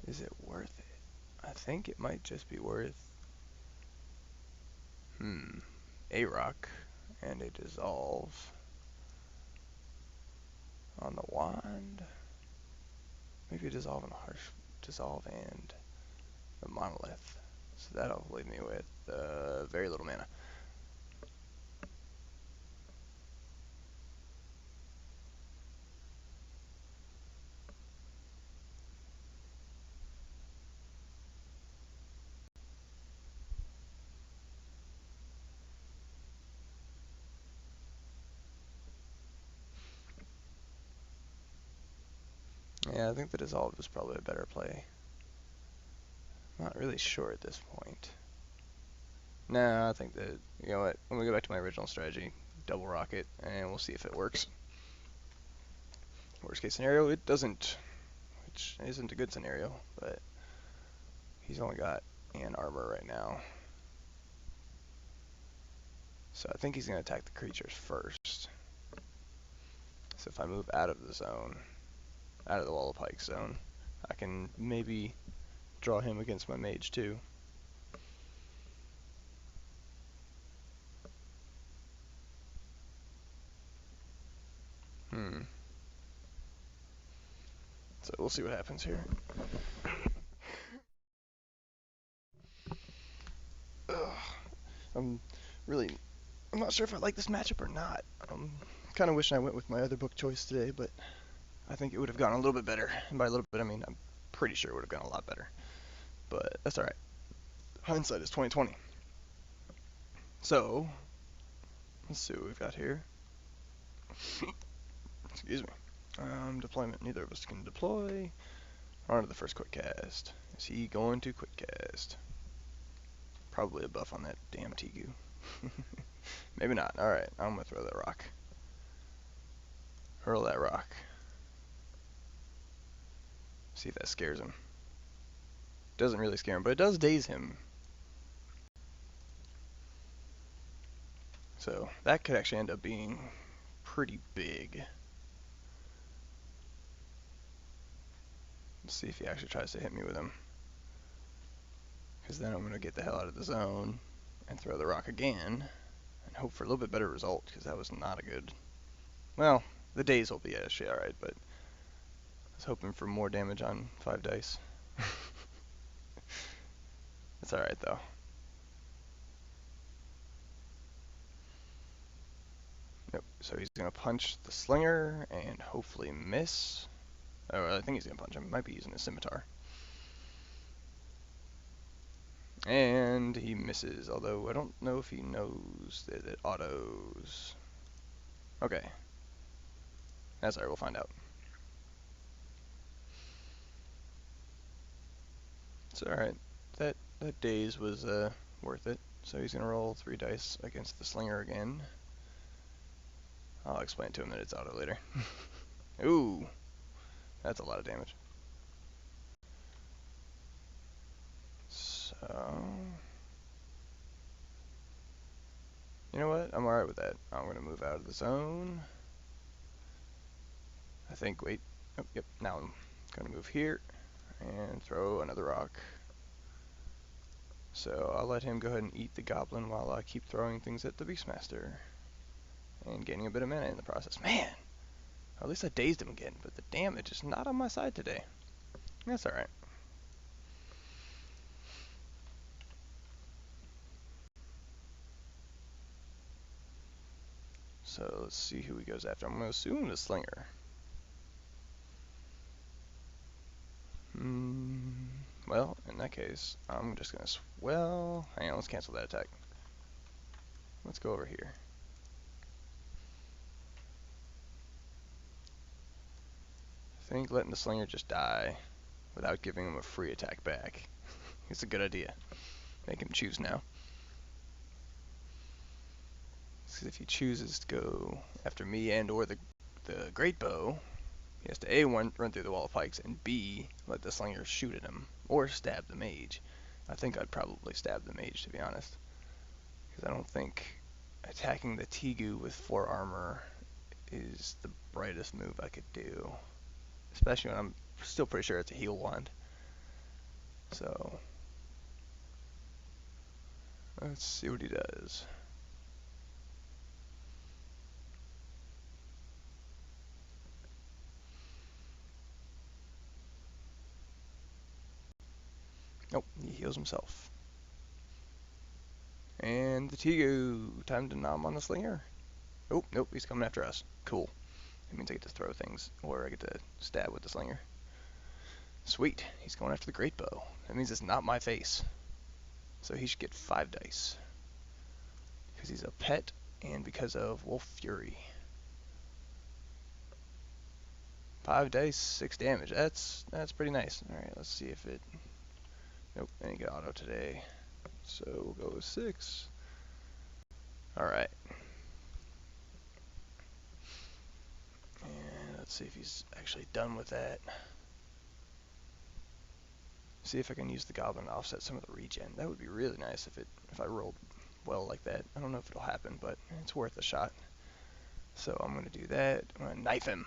Is it worth it? I think it might just be worth a rock and a dissolve on the wand. Maybe a dissolve and a harsh dissolve and a monolith. So that'll leave me with very little mana. Yeah, I think the dissolve is probably a better play. Not really sure at this point. Nah, I think that, you know what, when we go back to my original strategy, double rocket, and we'll see if it works. Worst case scenario, it doesn't, which isn't a good scenario, but he's only got an armor right now. So I think he's going to attack the creatures first. So if I move out of the zone, out of the wall of pike zone, I can maybe draw him against my mage too. So we'll see what happens here. I'm not sure if I like this matchup or not. I'm kind of wishing I went with my other book choice today, but I think it would have gone a little bit better. And by a little bit, I mean I'm pretty sure it would have gone a lot better. But that's all right. Hindsight is 20/20. So let's see what we've got here. Excuse me. Deployment. Neither of us can deploy. On to the first quick cast. Is he going to quick cast? Probably a buff on that damn Tegu. Maybe not. Alright, I'm gonna throw that rock. Hurl that rock. See if that scares him. Doesn't really scare him, but it does daze him. So that could actually end up being pretty big. Let's see if he actually tries to hit me with him. Because then I'm going to get the hell out of the zone and throw the rock again and hope for a little bit better result, because that was not a good... Well, the days will be actually alright, but I was hoping for more damage on 5 dice. It's alright though. Nope. So he's going to punch the slinger and hopefully miss. Oh, I think he's going to punch him. Might be using a scimitar. And he misses, although I don't know if he knows that it autos. Okay. That's alright, we'll find out. It's alright. That daze was worth it. So he's going to roll 3 dice against the slinger again. I'll explain to him that it's auto later. Ooh, that's a lot of damage. So, you know what? I'm alright with that. I'm going to move out of the zone. I think, wait. Oh, yep, now I'm going to move here and throw another rock. So I'll let him go ahead and eat the goblin while I keep throwing things at the Beastmaster. And gaining a bit of mana in the process. Man! At least I dazed him again, but the damage is not on my side today. That's alright. So let's see who he goes after. I'm going to assume the slinger. Well, in that case, I'm just going to swell. Hang on, let's cancel that attack. Let's go over here. I think letting the slinger just die without giving him a free attack back is a good idea. Make him choose now. Because if he chooses to go after me and or the great bow, he has to A, run through the wall of pikes, and B, let the slinger shoot at him, or stab the mage. I think I'd probably stab the mage, to be honest. Because I don't think attacking the Tegu with 4 armor is the brightest move I could do. Especially when I'm still pretty sure it's a heal wand. So, let's see what he does. Nope, he heals himself. And the Tegu, time to nom on the slinger. Oh, nope, he's coming after us. Cool. That means I get to throw things, or I get to stab with the slinger. Sweet, he's going after the great bow. That means it's not my face. So he should get 5 dice. Because he's a pet, and because of Wolf Fury. 5 dice, 6 damage. That's pretty nice. Alright, let's see if it... Nope, I didn't get auto today. So we'll go with 6. Alright. And let's see if he's actually done with that. See if I can use the goblin to offset some of the regen. That would be really nice if I rolled well like that. I don't know if it'll happen, but it's worth a shot. So I'm going to do that. I'm going to knife him.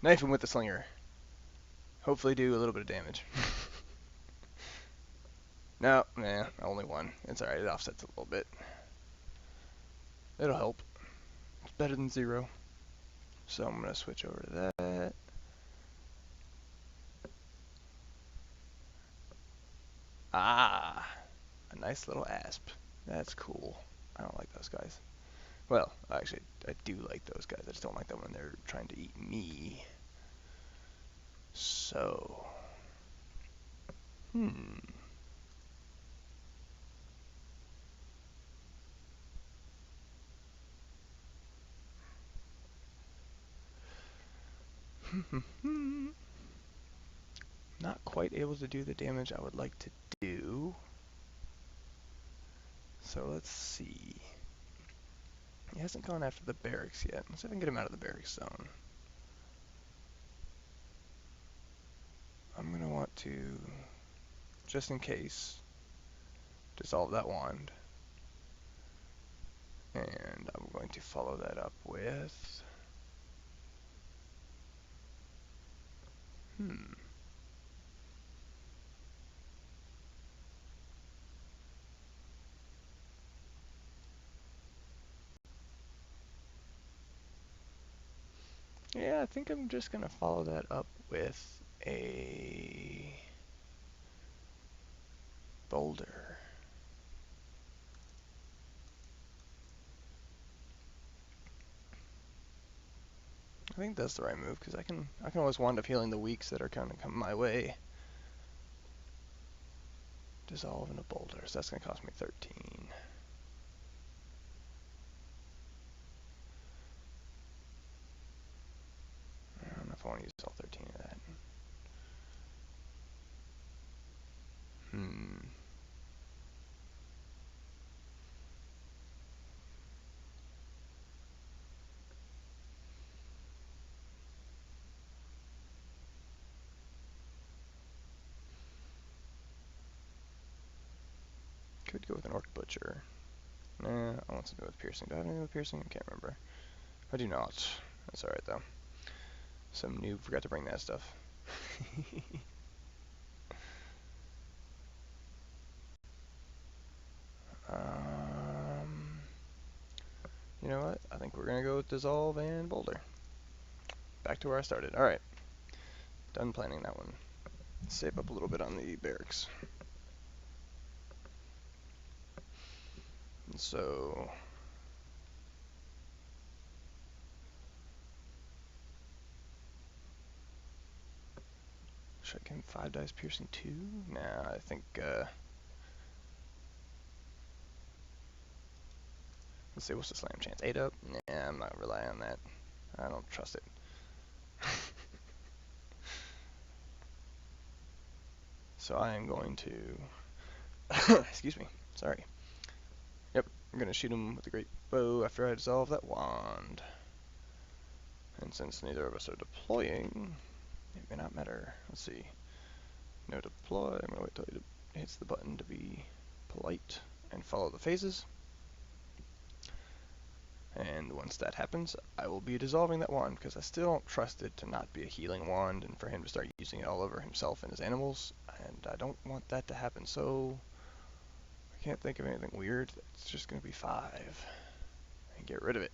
Knife him with the slinger. Hopefully do a little bit of damage. No, nah, only 1. It's alright, it offsets a little bit. It'll help. It's better than 0. So I'm going to switch over to that. Ah, a nice little asp. That's cool. I don't like those guys. Well, actually, I do like those guys. I just don't like them when they're trying to eat me. So, not quite able to do the damage I would like to do. So let's see. He hasn't gone after the barracks yet. Let's see if I can get him out of the barracks zone. I'm going to want to, just in case, dissolve that wand. And I'm going to follow that up with Hmm. Yeah, I think I'm just gonna follow that up with a boulder. I think that's the right move because I can always wind up healing the weaks that are kind of coming my way. Dissolve in a boulder, so that's gonna cost me 13. I don't know if I want to use all 13 of that. Hmm. Could go with an orc butcher. Nah, I want something with piercing. Do I have anything with piercing? I can't remember. I do not. That's alright though. Some noob forgot to bring that stuff. um, you know what? I think we're gonna go with dissolve and boulder. Back to where I started. Alright. Done planning that one. Save up a little bit on the barracks. And so should I give him 5 dice piercing 2? Nah, I think let's see, what's the slam chance? 8 up? Nah, I'm not relying on that. I don't trust it. So I am going to excuse me, sorry. Yep, I'm gonna shoot him with a great bow after I dissolve that wand. And since neither of us are deploying, it may not matter. Let's see. No deploy. I'm gonna wait till he hits the button to be polite and follow the phases. And once that happens, I will be dissolving that wand because I still don't trust it to not be a healing wand and for him to start using it all over himself and his animals. And I don't want that to happen, so I can't think of anything weird. It's just gonna be 5 and get rid of it.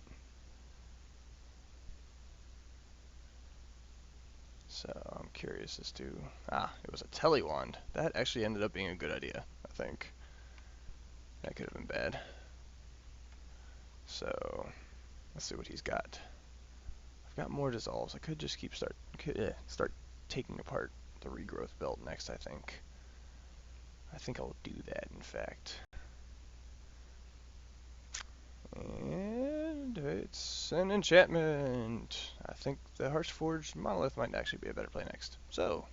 So I'm curious as to... it was a tele wand. That actually ended up being a good idea, I think. That could have been bad. So let's see what he's got. I've got more dissolves. I could just start taking apart the regrowth belt next, I think. I think I'll do that, in fact. And it's an enchantment. I think the Harshforged Monolith might actually be a better play next. So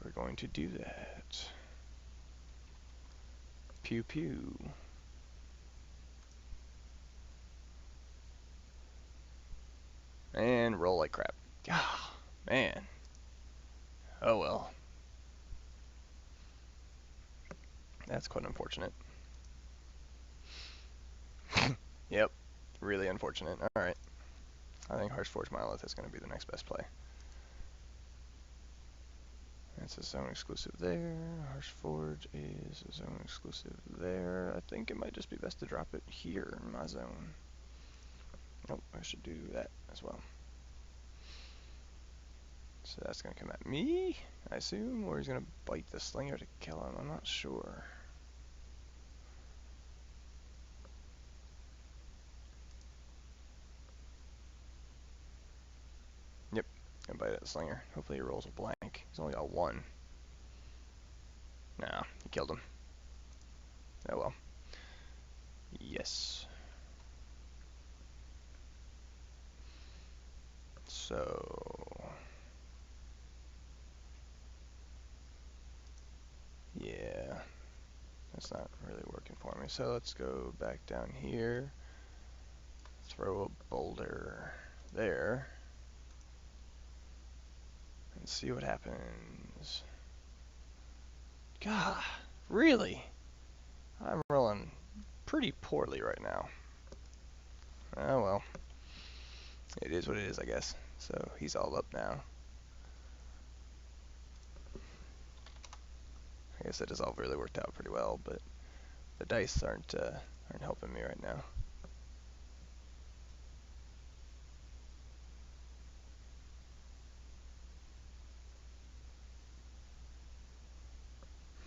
we're going to do that. Pew pew. And roll like crap. Ah, man. Oh well. That's quite unfortunate. Yep. Really unfortunate. Alright. I think Harshforged Monolith is going to be the next best play. That's a zone exclusive there. Harshforge is a zone exclusive there. I think it might just be best to drop it here in my zone. Nope, I should do that as well. So that's going to come at me, I assume, or he's going to bite the slinger to kill him. I'm not sure. Yep, going to bite at the slinger. Hopefully he rolls a blank. He's only got 1. Nah, he killed him. Oh well. Yes. So... yeah. That's not really working for me. So let's go back down here. Throw a boulder there. And see what happens. God, really? I'm rolling pretty poorly right now. Oh well. It is what it is, I guess. So he's all up now. I said, it's all really worked out pretty well, but the dice aren't helping me right now.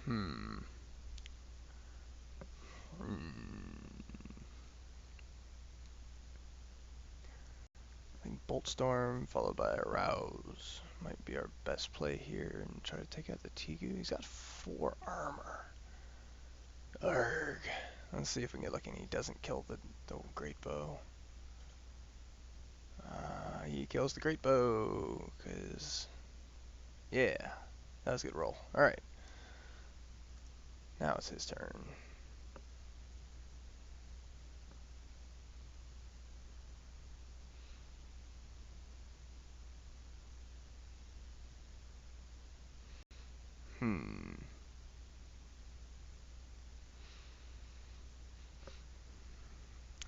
Hmm. I think Bolt Storm followed by Arouse might be our best play here, and try to take out the Tegu. He's got 4 armor. Urgh. Let's see if we can get lucky and he doesn't kill the Great Bow. He kills the Great Bow, cause yeah, that was a good roll. All right, now it's his turn.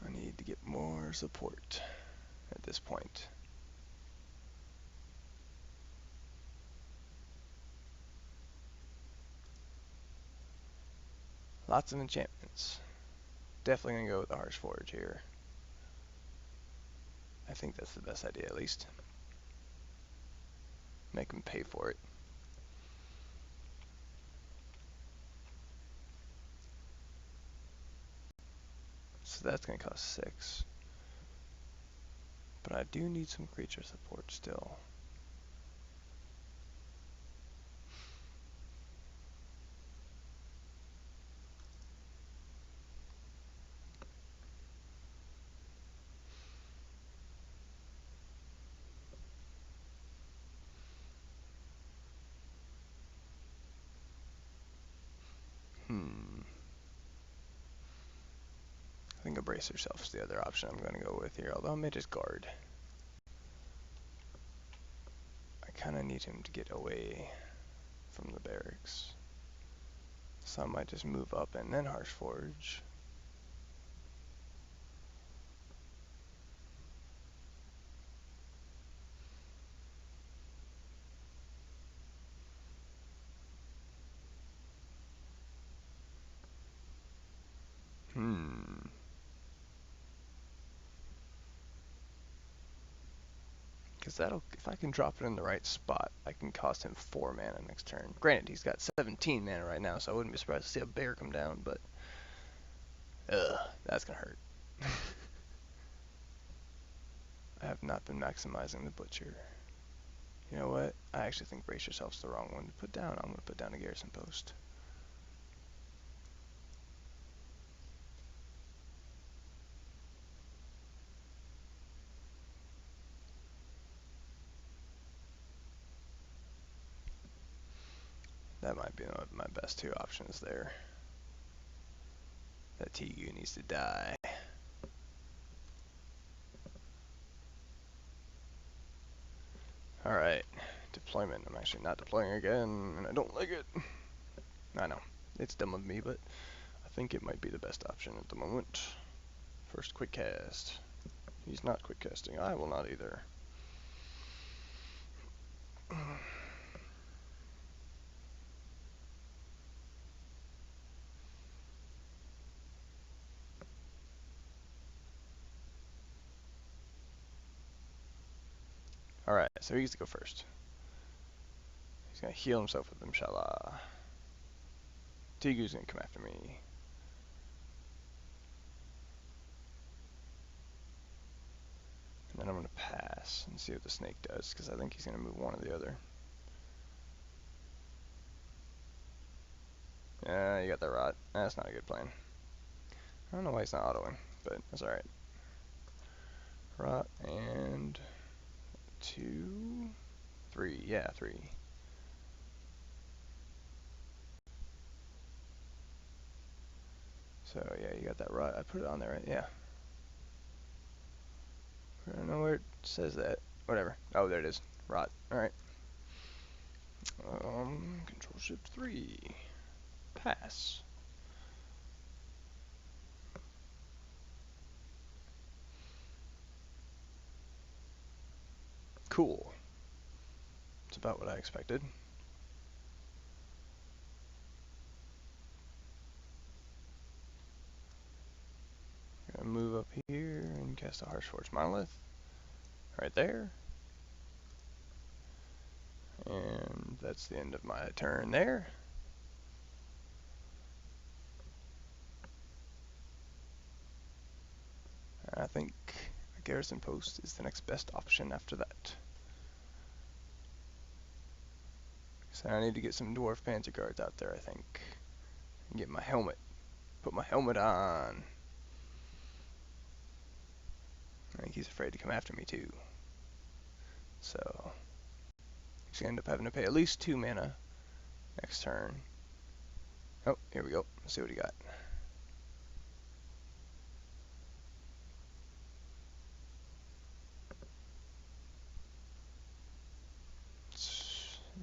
I need to get more support at this point. Lots of enchantments. Definitely gonna go with the Harsh Forge here. I think that's the best idea, at least. Make him pay for it. So that's gonna cost 6. But I do need some creature support still. I think a Brace Yourself is the other option I'm going to go with here, although I may just guard. I kind of need him to get away from the barracks. So I might just move up and then Harsh Forge. Because if I can drop it in the right spot, I can cost him 4 mana next turn. Granted, he's got 17 mana right now, so I wouldn't be surprised to see a bear come down, but that's gonna hurt. I have not been maximizing the Butcher. You know what? I actually think Brace Yourself's the wrong one to put down. I'm gonna put down a Garrison Post. That might be my best 2 options there. That Tegu needs to die. Alright, deployment. I'm actually not deploying again, and I don't like it. I know, it's dumb of me, but I think it might be the best option at the moment. First quick cast. He's not quick casting. I will not either. Alright, so he gets to go first. He's gonna heal himself with Inshallah. Tegu's gonna come after me. And then I'm gonna pass and see what the snake does, because I think he's gonna move one or the other. Yeah, you got that rot. That's not a good plan. I don't know why he's not autoing, but that's alright. Rot and 2, 3. Yeah, 3. So yeah, you got that rot. I put it on there, right? Yeah. I don't know where it says that. Whatever. Oh, there it is. Rot. Alright. Control Shift 3. Pass. Cool. It's about what I expected. up here and cast a Harshforged Monolith right there. And that's the end of my turn there. I think a garrison post is the next best option after that. So I need to get some dwarf panzer guards out there, I think. And get my helmet. Put my helmet on. I think he's afraid to come after me too. So he's gonna end up having to pay at least 2 mana next turn. Oh, here we go. Let's see what he got.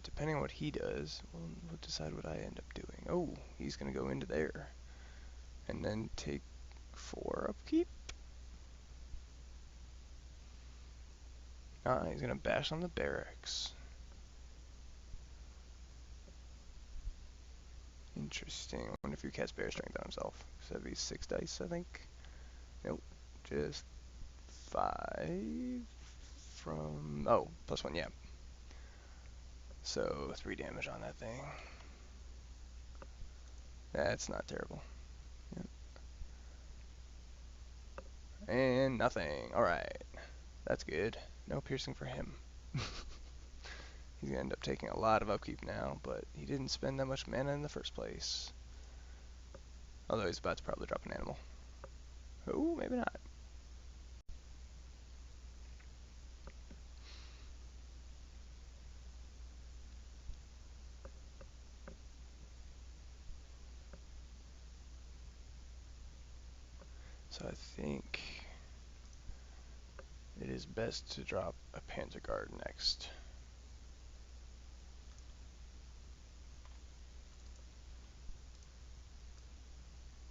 Depending on what he does, we'll decide what I end up doing. Oh, he's gonna go into there. And then take 4 upkeep? Ah, he's gonna bash on the barracks. Interesting. I wonder if he casts Bear Strength on himself. So that'd be 6 dice, I think. Nope. Just 5 from... Oh, +1, yeah. So 3 damage on that thing. That's not terrible. Yep. And nothing. Alright. That's good. No piercing for him. He's gonna end up taking a lot of upkeep now, but he didn't spend that much mana in the first place. Although he's about to probably drop an animal. Oh, maybe not. So I think it is best to drop a Panzer Guard next.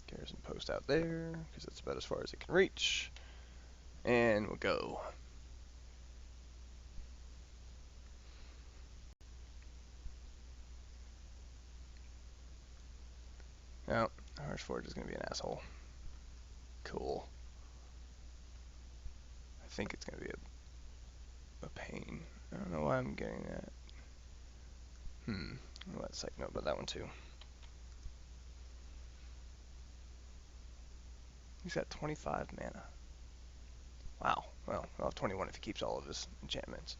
Garrison post out there, because that's about as far as it can reach. And we'll go. No, Harshforge is going to be an asshole. Cool. I think it's going to be a pain. I don't know why I'm getting that. I'll let Psych know about that one too. He's got 25 mana. Wow. Well, I'll have 21 if he keeps all of his enchantments.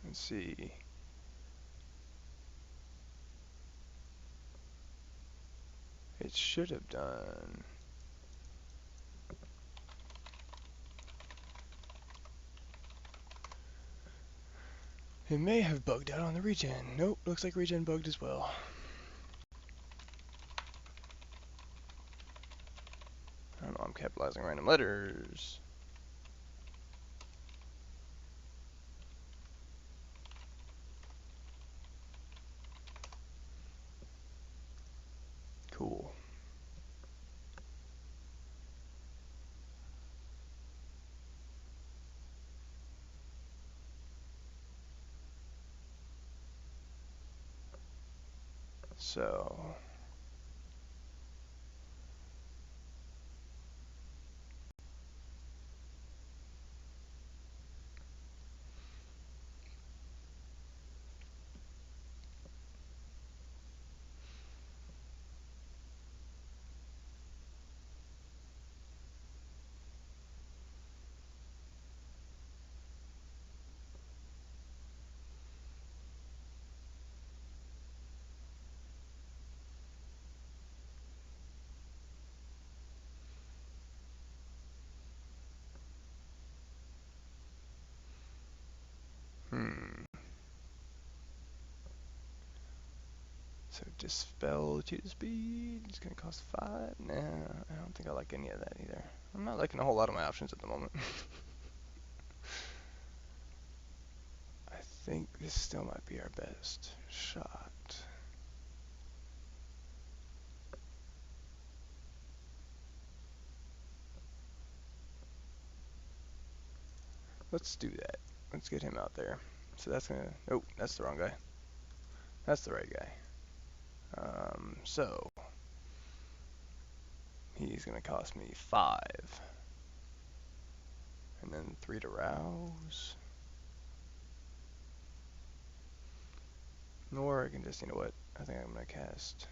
Let's see. It should have done... It may have bugged out on the regen. Nope, looks like regen bugged as well. I don't know, I'm capitalizing random letters. Cool. So... So dispel cheetah speed, it's gonna cost 5. Nah, I don't think I like any of that either. I'm not liking a whole lot of my options at the moment. I think this still might be our best shot. Let's do that. Let's get him out there. So that's gonna, oh, that's the wrong guy. That's the right guy. So he's gonna cost me 5. And then 3 to rouse. Or I can just, you know what? I think I'm gonna cast.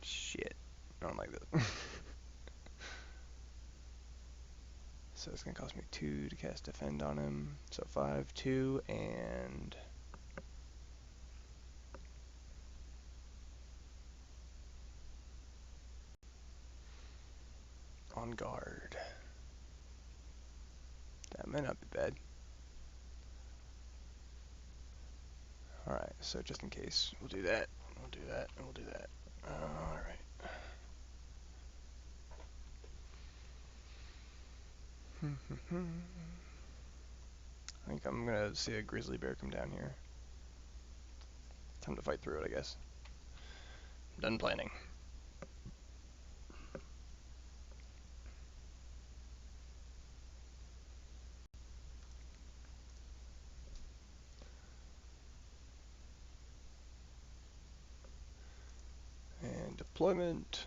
Shit. I don't like this. So it's gonna cost me 2 to cast defend on him. So 5, 2, and on guard. That might not be bad. Alright, so just in case, we'll do that, we'll do that, and we'll do that. Alright. I think I'm gonna see a grizzly bear come down here. Time to fight through it, I guess. Done planning. And deployment.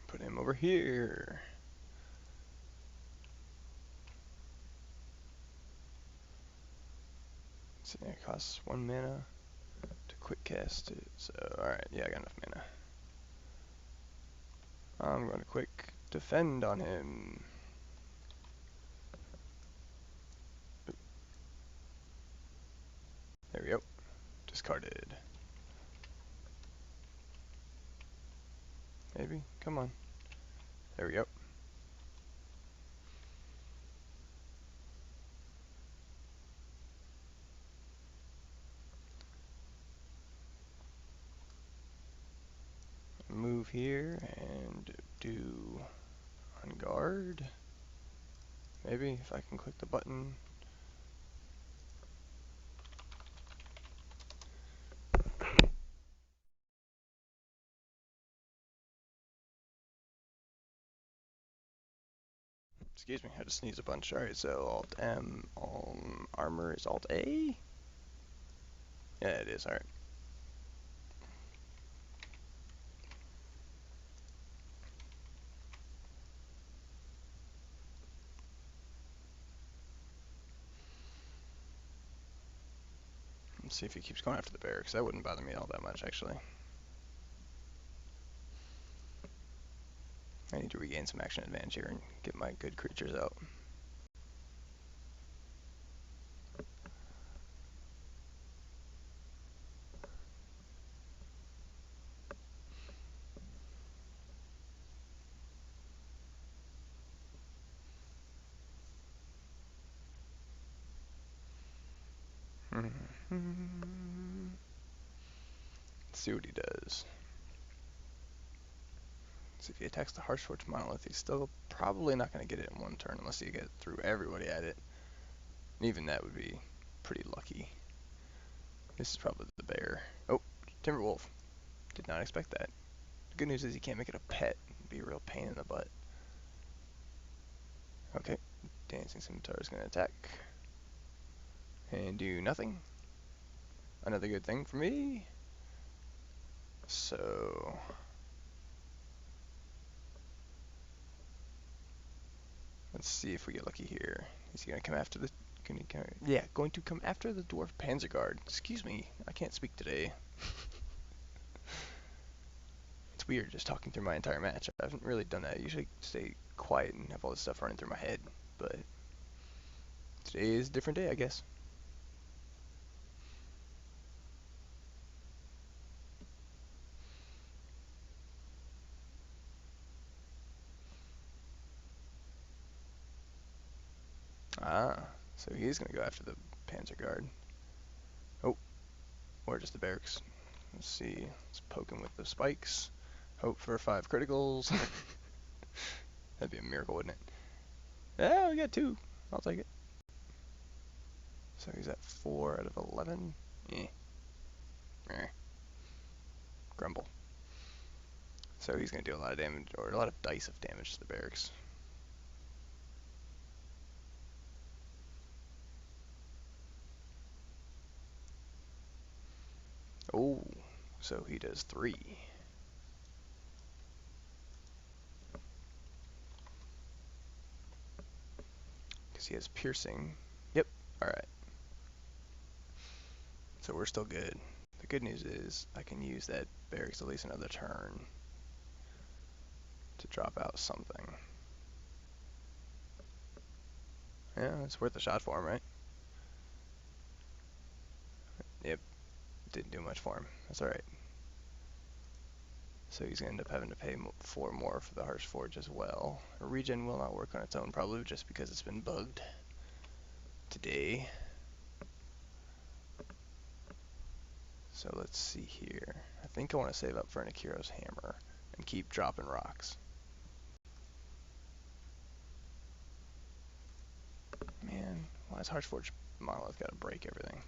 Put him over here. See, it costs 1 mana to quick cast it. So, alright, yeah, I got enough mana. I'm going to quick defend on him. There we go. Discarded. Maybe? Come on. There we go. Move here and do on guard. Maybe if I can click the button. Excuse me, I had to sneeze a bunch. Alright, so Alt M, armor is Alt A? Yeah, it is, alright. Let's see if he keeps going after the bear, because that wouldn't bother me all that much, actually. I need to regain some action advantage here and get my good creatures out. Let's see what he does. So if he attacks the Harshforged Monolith, he's still probably not going to get it in 1 turn unless he gets through everybody at it. And even that would be pretty lucky. This is probably the bear. Oh, Timberwolf. Did not expect that. The good news is he can't make it a pet. It'd be a real pain in the butt. Okay, Dancing Scimitar is going to attack. And do nothing. Another good thing for me. So let's see if we get lucky here. Is he gonna come after the? Yeah, going to come after the Dwarf Panzerguard. Excuse me, I can't speak today. It's weird just talking through my entire match. I haven't really done that. I usually stay quiet and have all this stuff running through my head, but today is a different day, I guess. Ah, so he's gonna go after the Panzerguard. Oh, or just the barracks. Let's see. Let's poke him with the spikes. Hope for 5 criticals. That'd be a miracle, wouldn't it? Yeah, we got 2. I'll take it. So he's at 4 out of 11. Eh. Eh. Grumble. So he's going to do a lot of damage, or a lot of dice of damage to the barracks. Oh, so he does 3. Because he has piercing. Yep, alright. So we're still good. The good news is I can use that barracks at least another turn to drop out something. Yeah, it's worth a shot for him, right? Yep, didn't do much for him. That's alright. So he's going to end up having to pay 4 more for the Harsh Forge as well. A regen will not work on its own, probably just because it's been bugged today. So let's see here. I think I want to save up for an Akiro's Hammer and keep dropping rocks. Man, why is Harsh Forge Monolith got to break everything?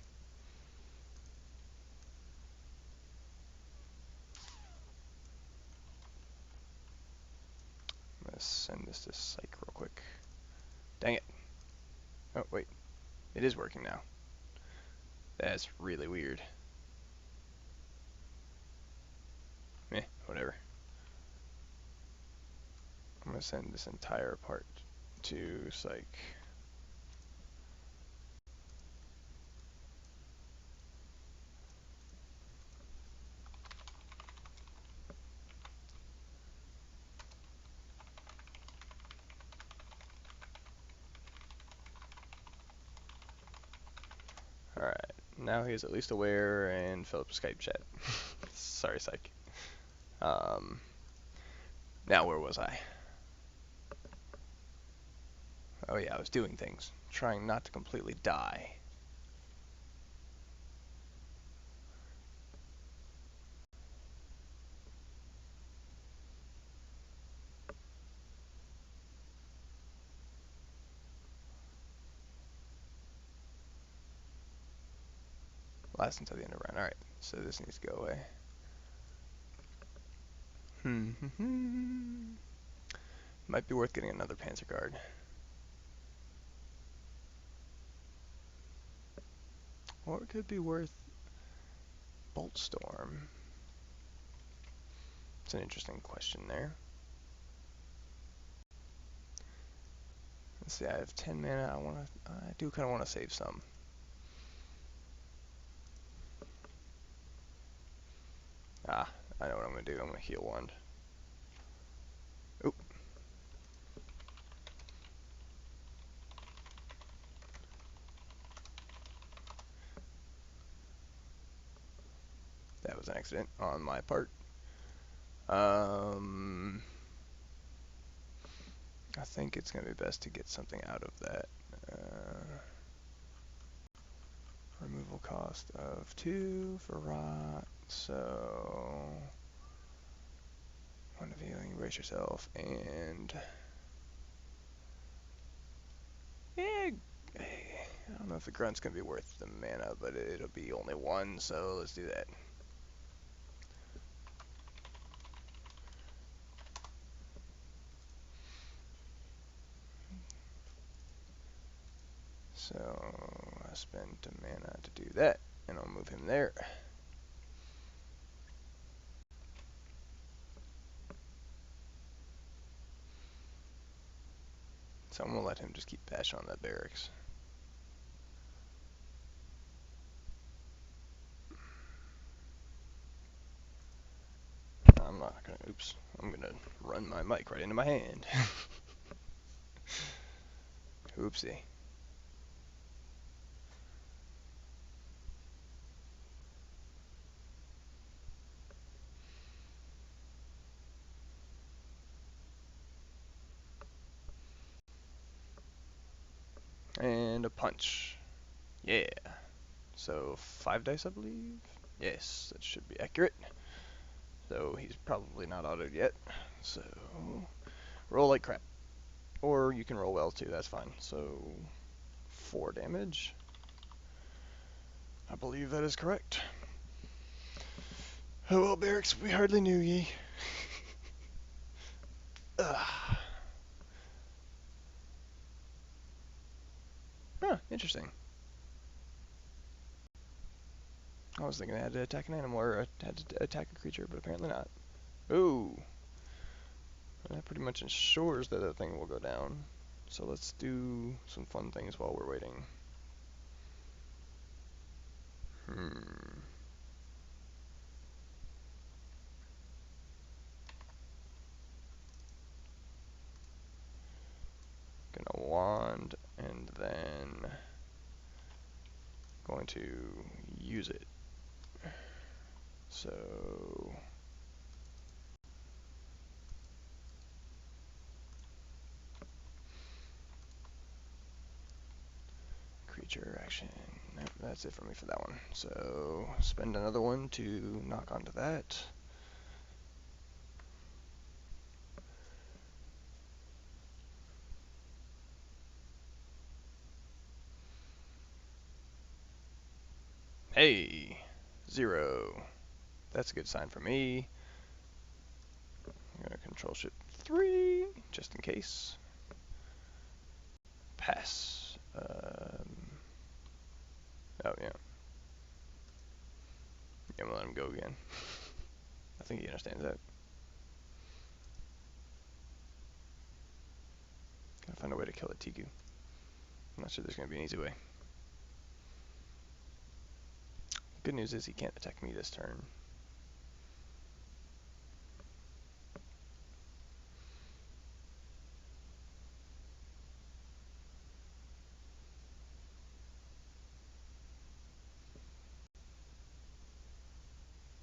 I'm going to send this to Psych real quick. Dang it. Oh, wait. It is working now. That's really weird. Meh, whatever. I'm going to send this entire part to Psych. Alright, now he's at least aware and fill up Skype chat. Sorry, Psych. Now where was I? Oh yeah, I was doing things. Trying not to completely die. Last until the end of round. Alright, so this needs to go away. Might be worth getting another Panzer Guard. Or it could be worth Bolt Storm. It's an interesting question there. Let's see, I have 10 mana. I do kind of want to save some. Ah, I know what I'm going to do. I'm going to heal Wand. Oop. That was an accident on my part. I think it's going to be best to get something out of that. Removal cost of 2 for rot, so 1 of healing, brace yourself, and yeah, I don't know if the grunt's going to be worth the mana, but it'll be only 1, so let's do that. So I spent a mana to do that, and I'll move him there. So I'm going to let him just keep bashing on that barracks. I'm not going to, oops, I'm going to run my mic right into my hand. Oopsie. And a punch. Yeah. So 5 dice, I believe. Yes, that should be accurate. So he's probably not autoed yet. So roll like crap. Or you can roll wells too, that's fine. So 4 damage. I believe that is correct. Oh well, Barracks, we hardly knew ye. Ugh. Huh, interesting. I was thinking I had to attack an animal or had to attack a creature, but apparently not. Ooh. That pretty much ensures that that thing will go down. So let's do some fun things while we're waiting. Gonna wand and then going to use it. So creature action. Nope, that's it for me for that one. So spend another one to knock onto that. Hey, 0. That's a good sign for me. I'm gonna control shift 3 just in case. Pass. Oh yeah. Yeah, we'll let him go again. I think he understands that. Gotta find a way to kill a Tigu. I'm not sure there's gonna be an easy way. Good news is he can't attack me this turn.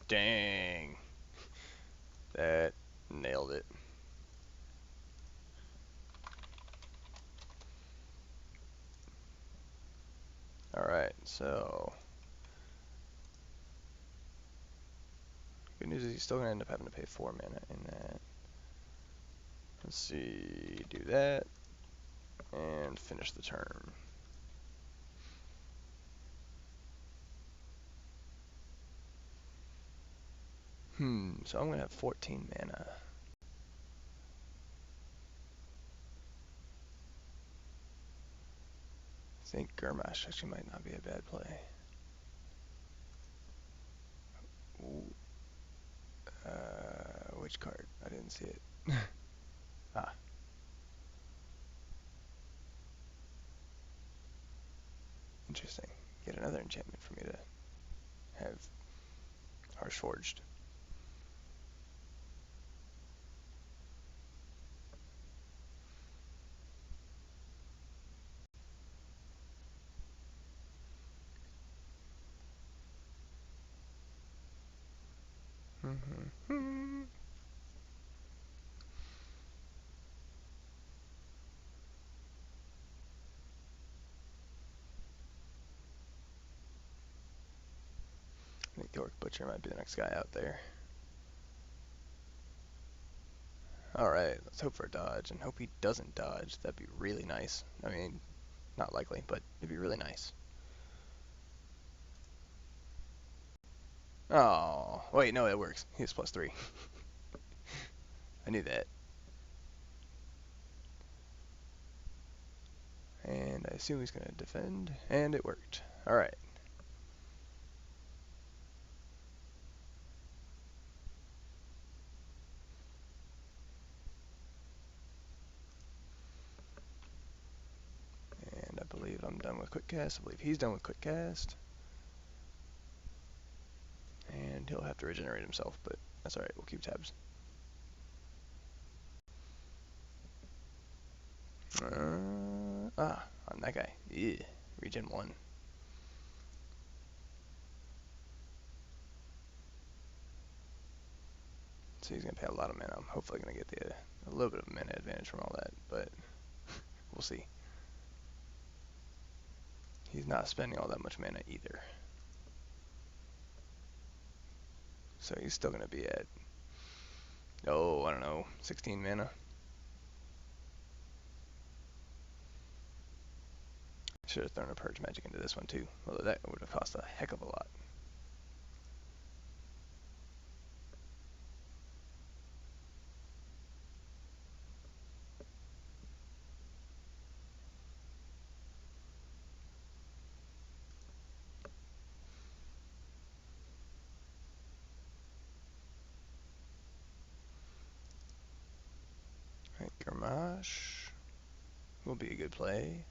Dang. That nailed it. Alright, so good news is he's still gonna end up having to pay 4 mana in that. Let's see, do that, and finish the turn. So I'm gonna have 14 mana. I think Gurmash actually might not be a bad play. Ooh. Which card? I didn't see it. Ah. Interesting. Yet another enchantment for me to have Harsh Forged. I think the Orc Butcher might be the next guy out there. Alright, let's hope for a dodge, and hope he doesn't dodge. That'd be really nice. I mean, not likely, but it'd be really nice. Oh, wait, no, it works. He's +3. I knew that. And I assume he's going to defend, and it worked. Alright. And I believe I'm done with Quick Cast. I believe he's done with Quick Cast. And he'll have to regenerate himself, but that's alright, we'll keep tabs. On that guy. Yeah, regen 1. So he's going to pay a lot of mana. I'm hopefully going to get a little bit of mana advantage from all that, but we'll see. He's not spending all that much mana either. So he's still going to be at, oh, I don't know, 16 mana. Should have thrown a Purge Magic into this one too, although that would have cost a heck of a lot. Alright, Garmash will be a good play.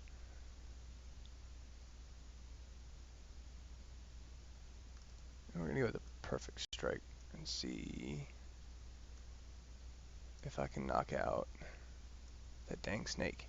And we're gonna go with a Perfect Strike and see if I can knock out that dang snake.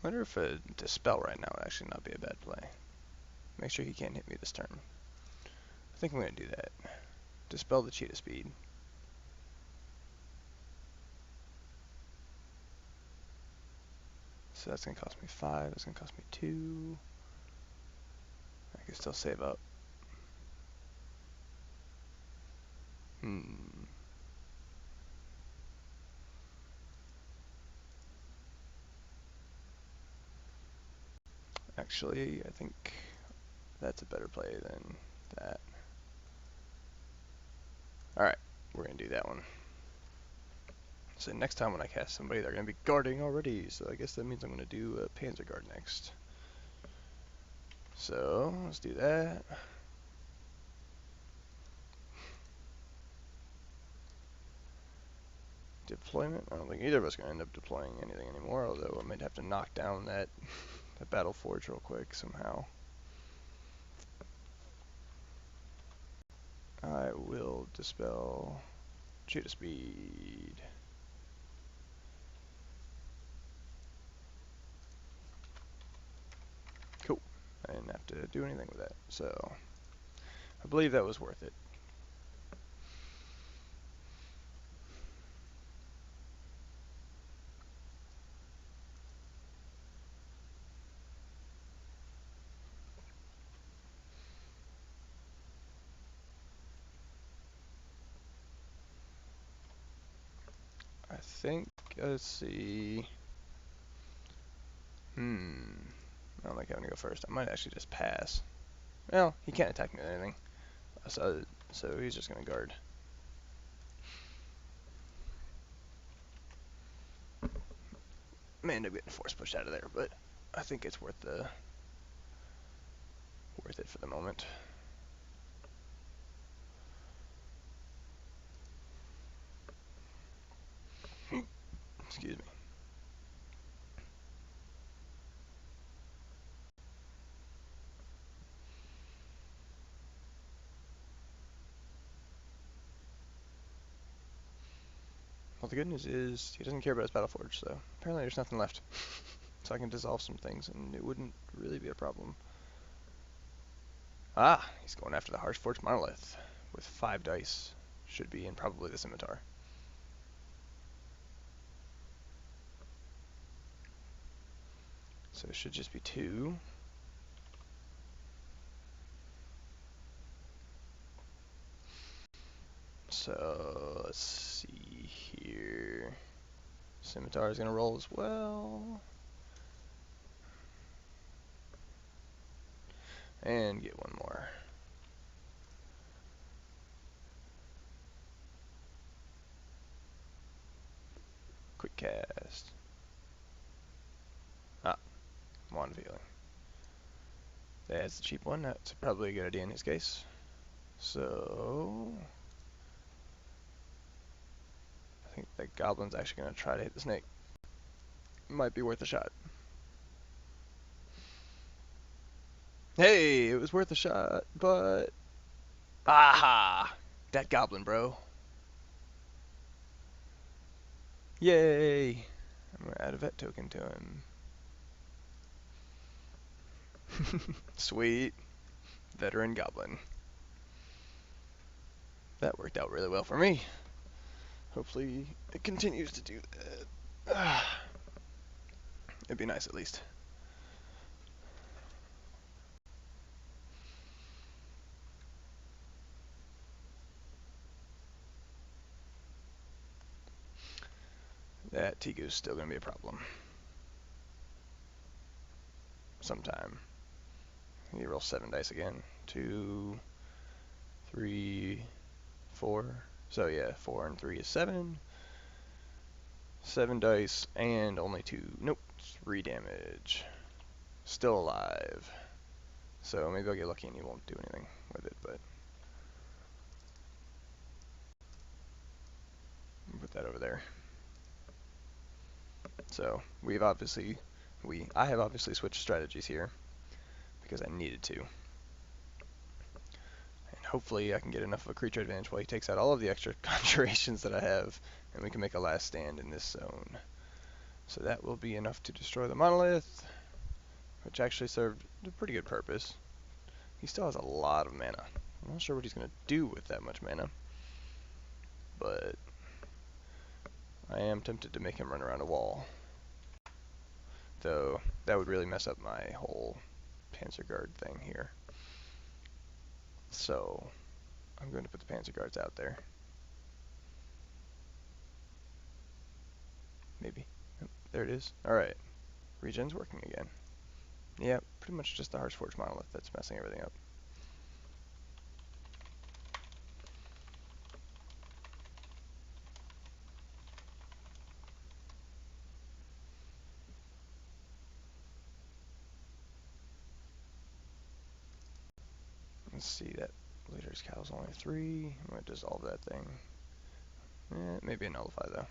I wonder if a Dispel right now would actually not be a bad play. Make sure he can't hit me this turn. I think I'm going to do that. Dispel the cheetah speed. So that's going to cost me 5, that's going to cost me 2. I can still save up. Actually, I think that's a better play than that. Alright, we're going to do that one. So next time when I cast somebody, they're going to be guarding already. So I guess that means I'm going to do a Panzer Guard next. So let's do that. Deployment. I don't think either of us are going to end up deploying anything anymore, although I might have to knock down that Battle Forge real quick somehow. I will dispel cheetah speed. Cool. I didn't have to do anything with that, so I believe that was worth it. I think, let's see. I don't like having to go first. I might actually just pass. Well, he can't attack me with anything. So he's just going to guard. May end up getting force pushed out of there, but I think it's worth it for the moment. Excuse me. Well, the good news is he doesn't care about his Battle Forge, so apparently there's nothing left. So I can dissolve some things, and it wouldn't really be a problem. Ah, he's going after the Harsh Forge Monolith with 5 dice. Should be in probably the Scimitar. So it should just be 2. So let's see here. Scimitar is going to roll as well. And get one more. Quick cast. Ah, Wand of Healing. That's the cheap one. That's probably a good idea in his case. So I think the Goblin's actually going to try to hit the snake. Might be worth a shot. Hey, it was worth a shot, but... Aha! That Goblin, bro. Yay! I'm going to add a vet token to him. Sweet. Veteran Goblin. That worked out really well for me. Hopefully it continues to do that. It'd be nice at least. That Tigu's still going to be a problem. Sometime. You roll 7 dice again. 2, 3, 4. So yeah, 4 and 3 is 7. 7 dice and only 2. Nope, 3 damage. Still alive. So maybe I'll get lucky and he won't do anything with it, but I'll put that over there. So I have obviously switched strategies here because I needed to. And hopefully I can get enough of a creature advantage while he takes out all of the extra conjurations that I have, and we can make a last stand in this zone. So that will be enough to destroy the monolith, which actually served a pretty good purpose. He still has a lot of mana. I'm not sure what he's going to do with that much mana, but I am tempted to make him run around a wall. Though that would really mess up my whole Panzer Guard thing here. So I'm going to put the Panzer Guards out there. Maybe. Oh, there it is. Alright. Regen's working again. Yeah, pretty much just the Harshforged Monolith that's messing everything up. Let's see, that Leader's Cow's only 3. I'm going to dissolve that thing. Maybe a Nullify though.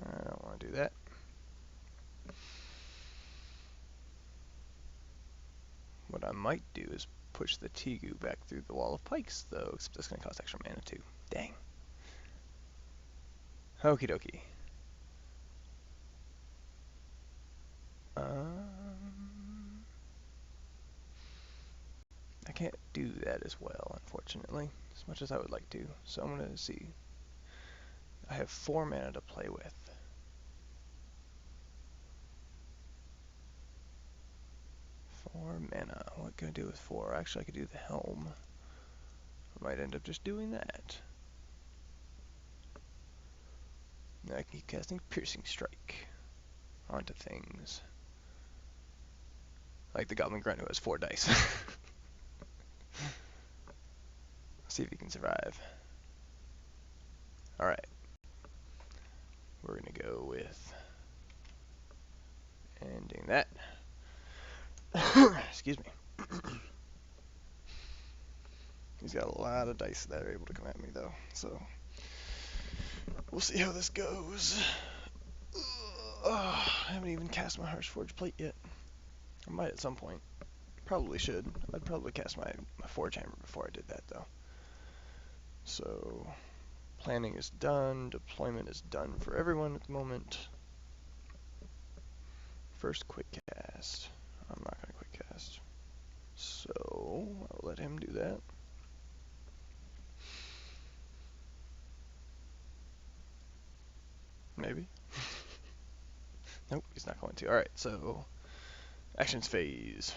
I don't want to do that. What I might do is push the Tegu back through the wall of pikes, though, except that's going to cost extra mana too. Dang. Okie dokie. I can't do that as well, unfortunately, as much as I would like to. So I'm going to see. I have 4 mana to play with. 4 mana. What can I do with 4? Actually, I could do the Helm. I might end up just doing that. Now I can keep casting Piercing Strike onto things. Like the Goblin Grunt who has 4 dice. See if he can survive. Alright. We're going to go with ending that. Excuse me. He's got a lot of dice that are able to come at me, though. So we'll see how this goes. I haven't even cast my Harshforged Plate yet. I might at some point. Probably should. I'd probably cast my Forge Hammer before I did that, though. So planning is done. Deployment is done for everyone at the moment. First quick cast. I'm not going to quick cast. So I'll let him do that. Maybe. Nope, he's not going to. Alright, so actions phase.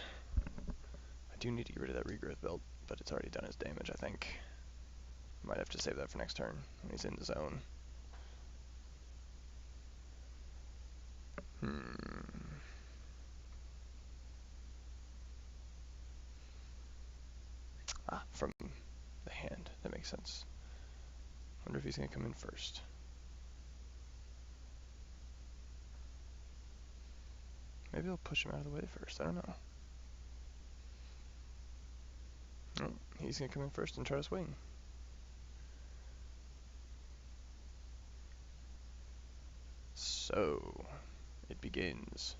I do need to get rid of that regrowth belt, but it's already done his damage, I think. Might have to save that for next turn when he's in the zone. From the hand. That makes sense. Wonder if he's going to come in first. Maybe I'll push him out of the way first. I don't know. Oh, he's going to come in first and try to swing. So, it begins.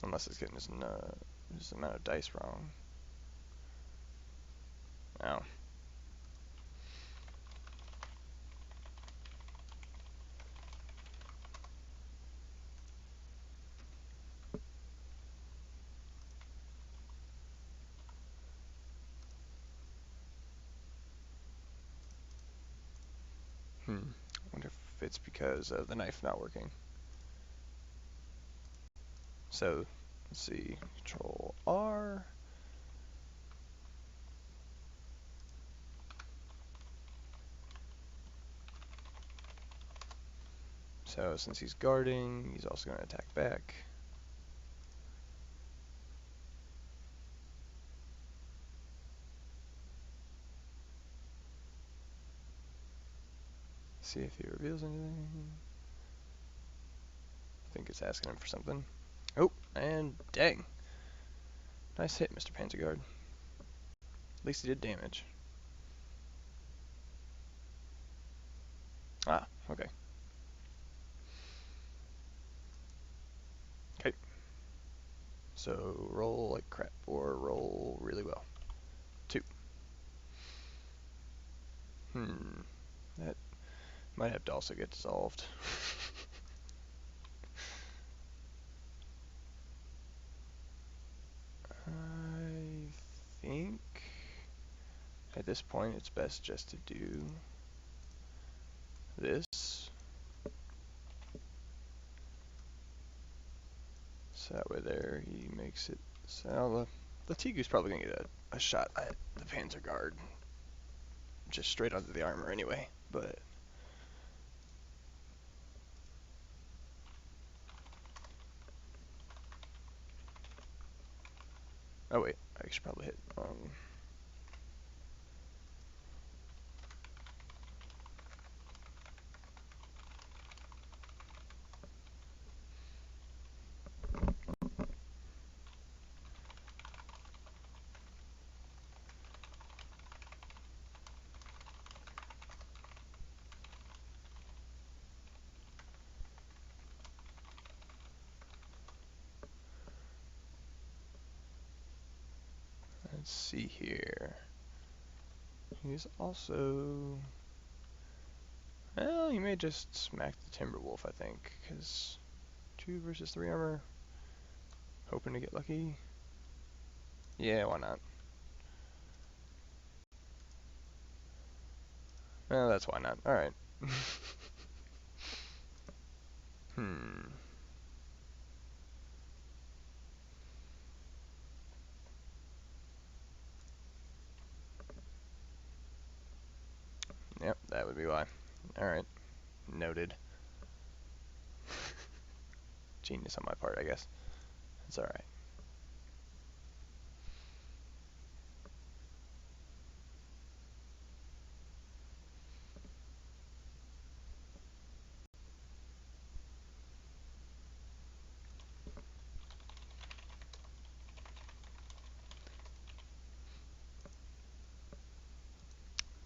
Unless it's getting his amount of dice wrong. Oh. Wonder if it's because of the knife not working. So, let's see. Control R. So, since he's guarding, he's also going to attack back. See if he reveals anything. I think it's asking him for something. Oh, and dang. Nice hit, Mr. Panzerguard. At least he did damage. Ah, okay. Okay. So roll like crap or roll really well. 2. That might have to also get dissolved. I think at this point it's best just to do this. So that way there he makes it. So the Tigu's probably going to get a shot at the Panzer Guard. Just straight under the armor anyway, but... Oh wait, I should probably hit... let's see here. He's also... Well, he may just smack the Timberwolf, I think, because 2 versus 3 armor. Hoping to get lucky. Yeah, why not? Well, that's why not. Alright. Yep, that would be why. Alright. Noted. Genius on my part, I guess. It's alright.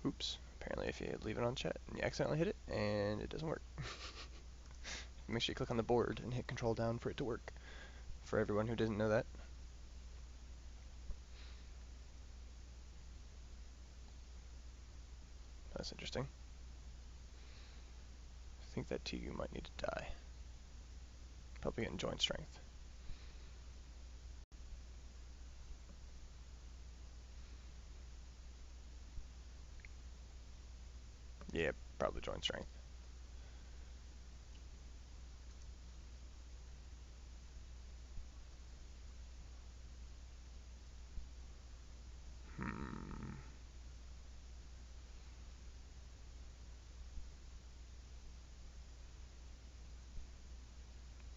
Oops. Apparently if you leave it on chat and you accidentally hit it, and it doesn't work. Make sure you click on the board and hit control down for it to work. For everyone who didn't know that. That's interesting. I think that TU might need to die. Probably getting joint strength. Yeah, probably joint strength.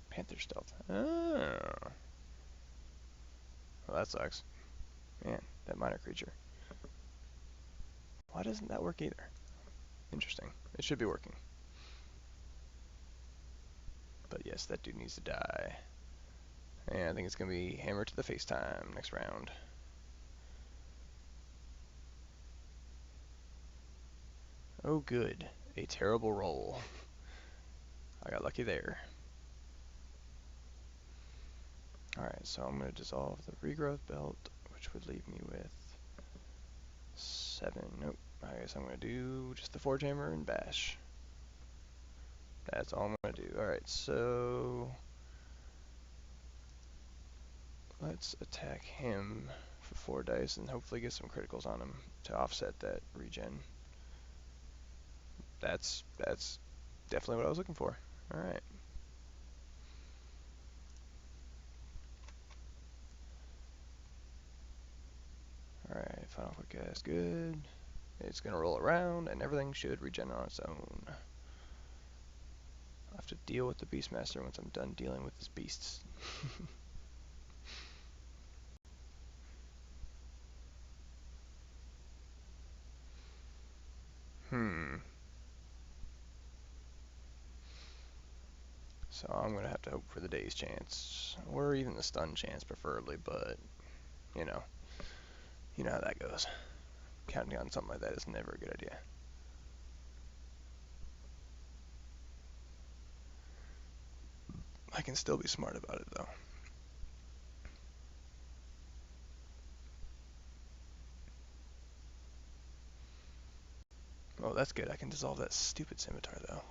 Panther stealth. Oh. Well, that sucks. Man, that minor creature. Why doesn't that work either? Interesting. It should be working. But yes, that dude needs to die. And I think it's going to be hammer to the face time next round. Oh good. A terrible roll. I got lucky there. Alright, so I'm going to dissolve the regrowth belt, which would leave me with 7. Nope. I guess I'm going to do just the Forge Hammer and Bash. That's all I'm going to do. Alright, so let's attack him for 4 dice and hopefully get some criticals on him to offset that regen. That's definitely what I was looking for. Alright. Alright, final quick cast, good. It's going to roll around and everything should regen on its own. I'll have to deal with the Beastmaster once I'm done dealing with his beasts. So I'm going to have to hope for the daze chance, or even the stun chance preferably, but, you know how that goes. Counting on something like that is never a good idea. I can still be smart about it, though. Oh, that's good. I can dissolve that stupid scimitar, though.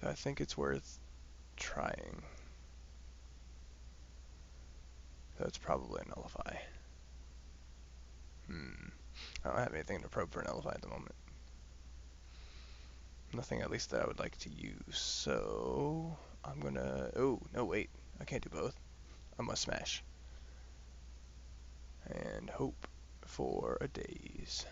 I think it's worth trying. That's probably a nullify. I don't have anything to probe for nullify at the moment. Nothing, at least, that I would like to use. So I'm gonna... Oh, no, wait. I can't do both. I must smash. And hope for a daze.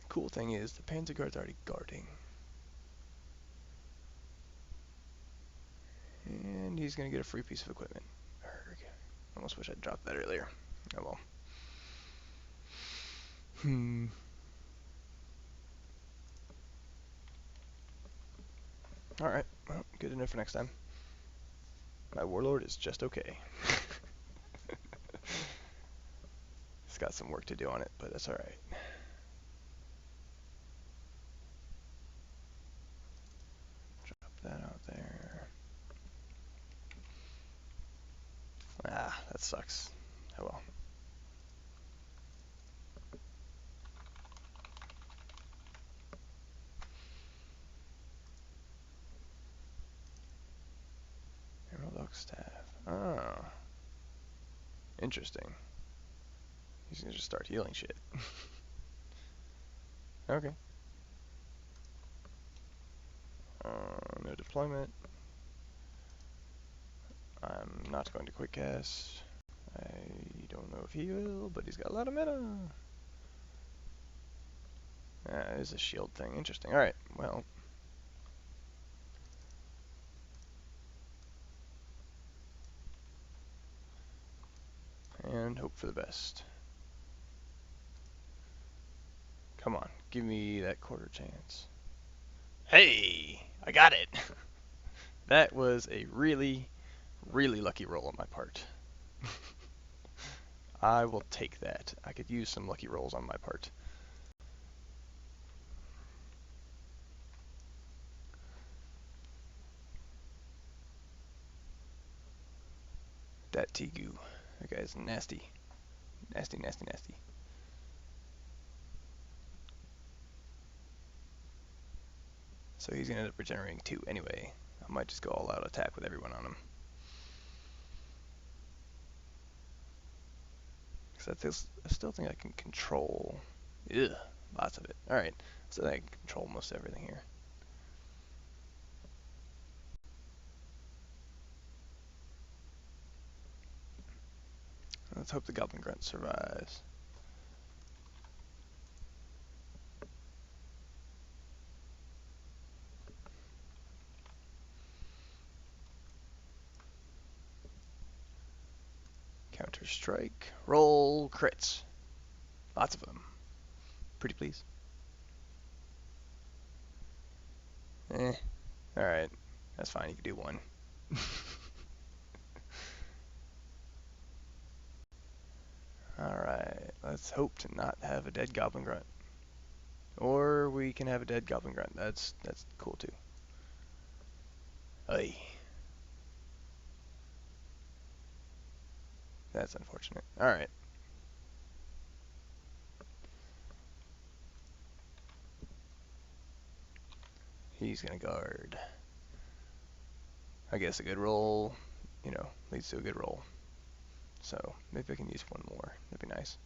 Cool thing is, the Panzer Guard's already guarding. And he's gonna get a free piece of equipment. Arrgh. Almost wish I'd dropped that earlier. Oh well. Alright, well, good enough for next time. My Warlord is just okay. It's got some work to do on it, but that's alright. Drop that out there. Ah, that sucks. Oh well. Emerald Oak Staff. Oh. Interesting. He's gonna just start healing shit. Okay. No deployment. I'm not going to quick cast. I don't know if he will, but he's got a lot of mana. It is a shield thing. Interesting. Alright, well. And hope for the best. Come on, give me that quarter chance. Hey! I got it! That was a really, really lucky roll on my part. I will take that. I could use some lucky rolls on my part. That Tegu. That guy's nasty. Nasty, nasty, nasty. So he's going to end up regenerating 2 anyway. I might just go all out attack with everyone on him. Because I still think I can control. Ugh, lots of it. Alright, so I can control most everything here. Let's hope the Goblin Grunt survives. Counter Strike. Roll crits. Lots of them. Pretty please. Alright. That's fine, you can do 1. Alright, let's hope to not have a dead Goblin Grunt. Or we can have a dead goblin grunt. That's cool too. Ay. That's unfortunate. Alright. He's gonna guard. I guess a good roll, you know, leads to a good roll. So maybe I can use one more. That'd be nice.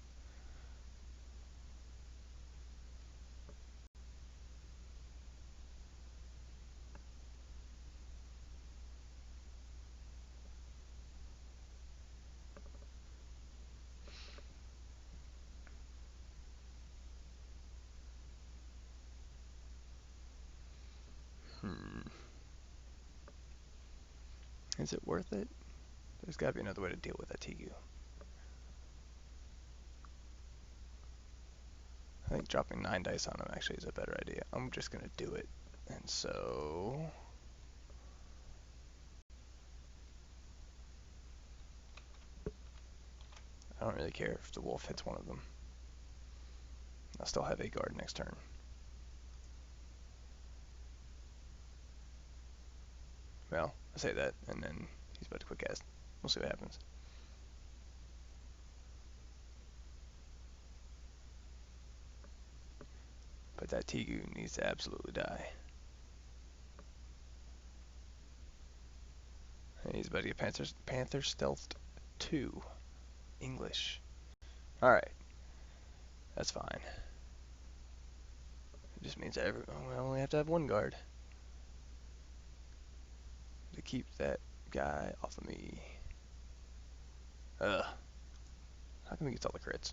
Is it worth it? There's gotta be another way to deal with that Tegu. I think dropping 9 dice on him actually is a better idea. I'm just gonna do it. And so... I don't really care if the wolf hits one of them. I'll still have a guard next turn. Well, I say that, and then he's about to quick cast. We'll see what happens. But that Tegu needs to absolutely die. And he's about to get Panther Stealthed 2. English. Alright. That's fine. It just means that we only have to have one guard to keep that guy off of me. Ugh. How come he gets all the crits?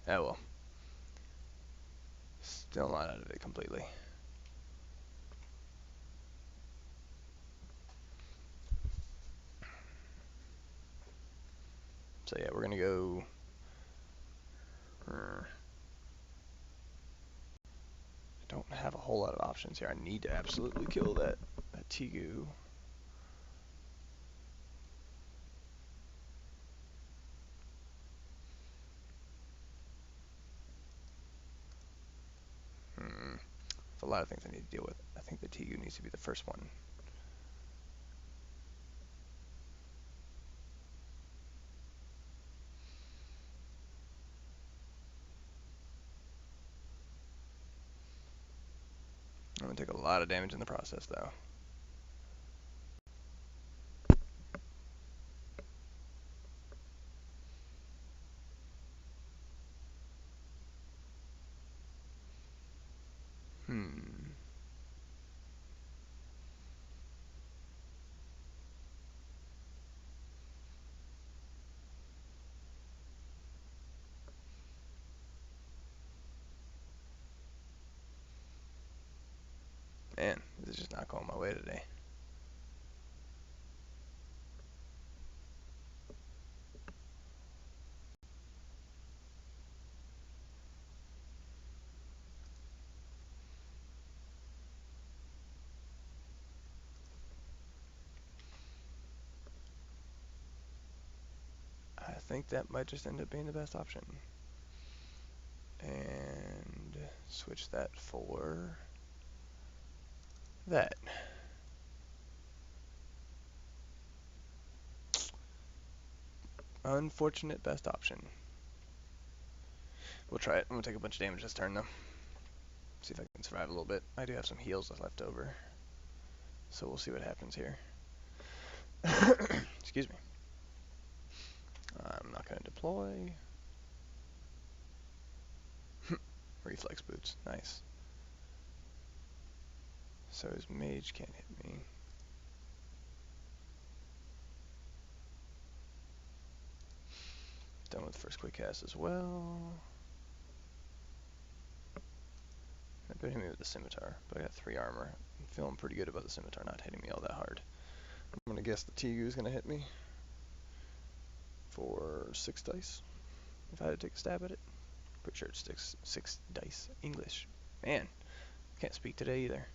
Oh well. Still not out of it completely. So yeah, we're gonna go. I don't have a whole lot of options here. I need to absolutely kill that Tegu. A lot of things I need to deal with. I think the Tegu needs to be the first one. I'm gonna take a lot of damage in the process, though. Man, this is just not going my way today. I think that might just end up being the best option. And switch that for that. Unfortunate best option. We'll try it. I'm gonna take a bunch of damage this turn though. See if I can survive a little bit. I do have some heals left over. So we'll see what happens here. Excuse me. I'm not gonna deploy. Reflex boots. Nice. So his mage can't hit me. Done with first quick cast as well. I could hit me with the scimitar, but I got 3 armor. I'm feeling pretty good about the scimitar not hitting me all that hard. I'm gonna guess the Tegu is gonna hit me for 6 dice. If I had to take a stab at it. Pretty sure it's 6 dice. English. Man, can't speak today either.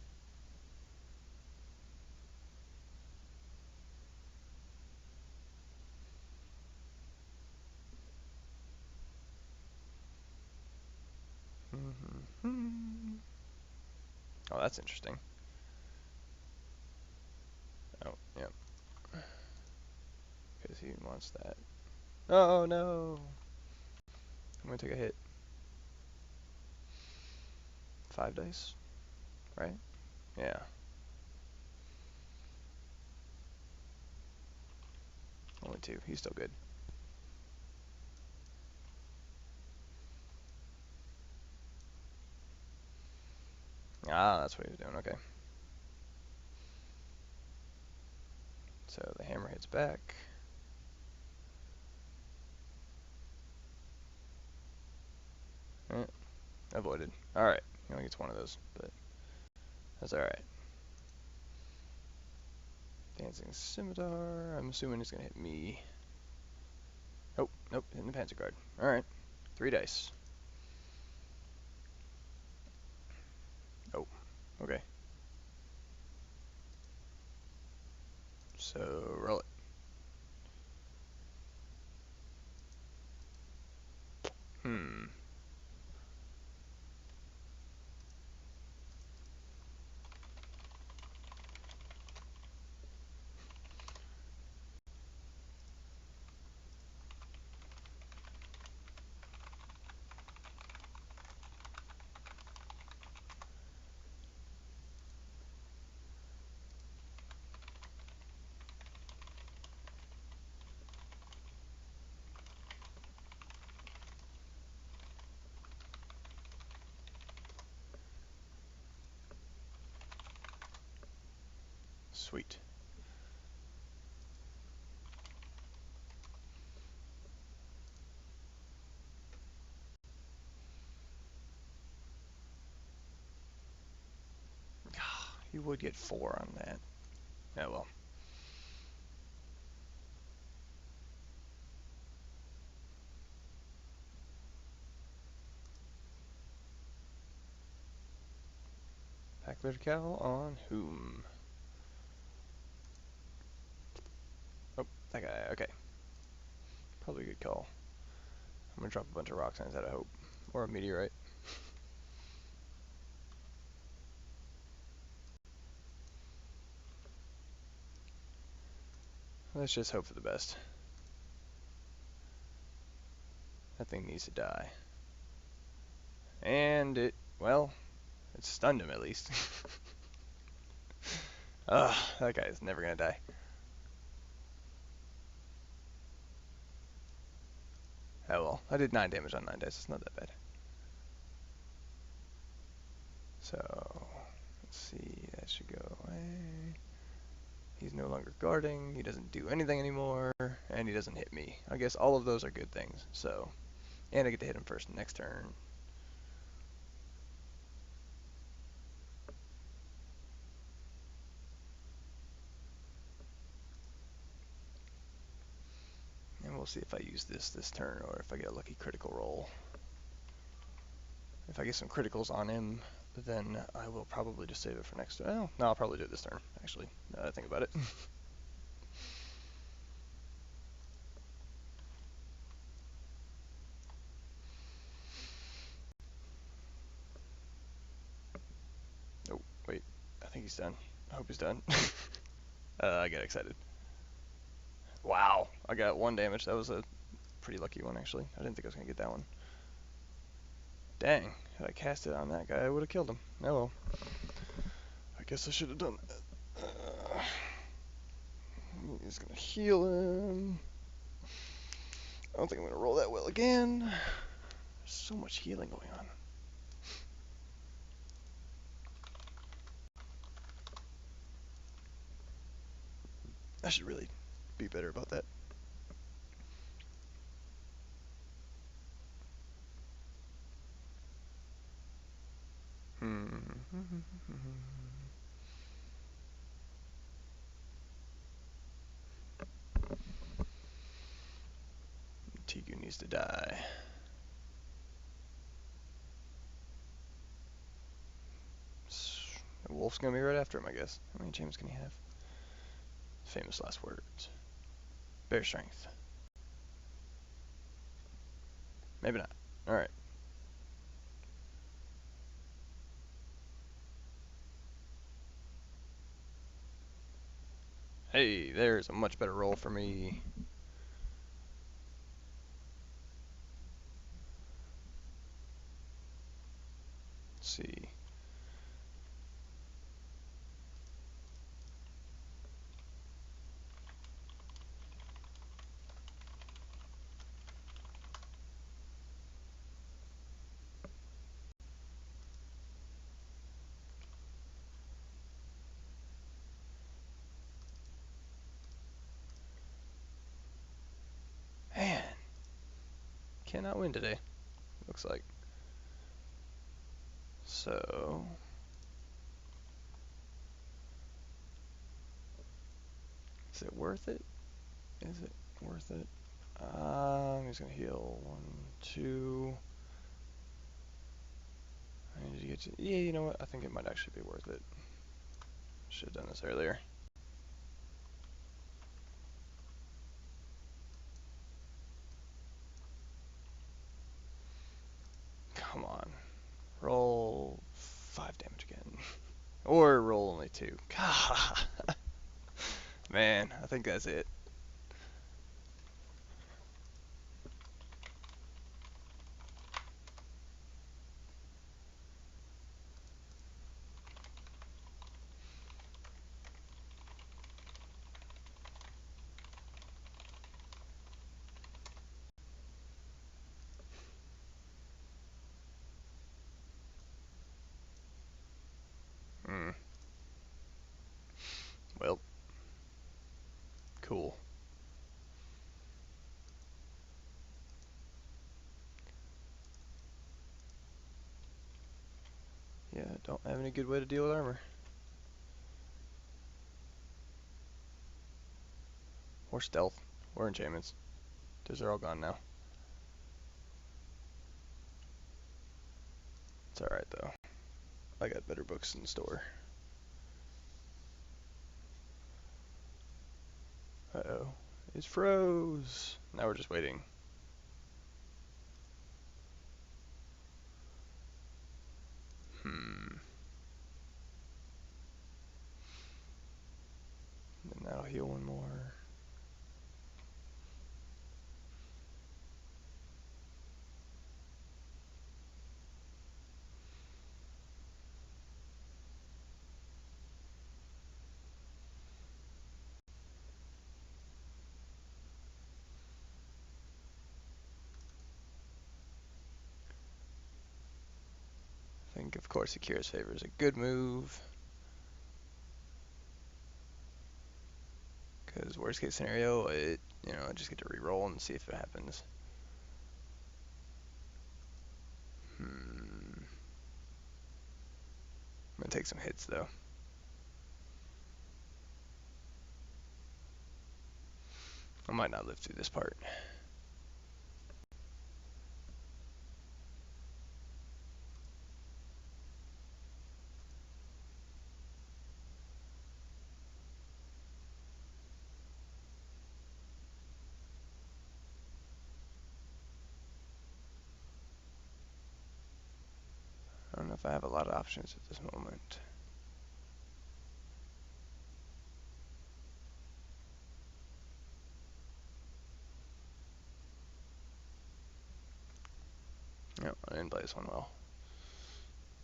Oh, that's interesting. Oh, yeah. Because he wants that. Oh, no. I'm going to take a hit. 5 dice, right? Yeah. Only 2. He's still good. Ah, that's what he was doing. Okay. So the hammer hits back. Avoided. Alright. He only gets one of those, but that's alright. Dancing Scimitar. I'm assuming he's going to hit me. Oh, nope. Hitting the Panzer Guard. Alright. 3 dice. Oh, okay. So, roll it. Sweet. You would get 4 on that. Oh well. Pack vertical on whom? Oh, that guy. Okay. Probably a good call. I'm gonna drop a bunch of rocks on his head, I hope. Or a meteorite. Let's just hope for the best. That thing needs to die. And it, well, it stunned him at least. Ugh, that guy is never gonna die. Oh well, I did 9 damage on 9 dice. It's not that bad. So, let's see. That should go away. He's no longer guarding. He doesn't do anything anymore, and he doesn't hit me. I guess all of those are good things. So, and I get to hit him first next turn. And we'll see if I use this turn or if I get a lucky critical roll. If I get some criticals on him, then I will probably just save it for next turn. Well, no, I'll probably do it this turn, actually, now that I think about it. Oh, wait. I think he's done. I hope he's done. I got excited. Wow. I got 1 damage. That was a pretty lucky one, actually. I didn't think I was going to get that one. Dang. Had I cast it on that guy, I would have killed him. Oh well. I guess I should have done that. He's going to heal him. I don't think I'm going to roll that well again. There's so much healing going on. I should really be better about that. Tigu needs to die. The wolf's gonna be right after him, I guess. How many gems can he have? Famous last words. Bear strength. Maybe not. Alright. Hey, there's a much better roll for me. Let's see. Man, cannot win today, looks like. So, is it worth it? Is it worth it? He's gonna heal 1, 2. I need to get to, yeah, you know what? I think it might actually be worth it. Should have done this earlier. Come on. Roll 5 damage again. Or roll only 2. God. Man, I think that's it. Hmm. Well, cool. Yeah, don't have any good way to deal with armor. Or stealth. Or enchantments. Those are all gone now. It's alright though. I got better books in store. Uh-oh. It's froze. Now we're just waiting. Hmm. And that'll heal 1 more. I think, of course, Akira's Favor is a good move. Because worst case scenario, I just get to re-roll and see if it happens. I'm gonna take some hits though. I might not live through this part. I don't know if I have a lot of options at this moment. No, I didn't play this one well.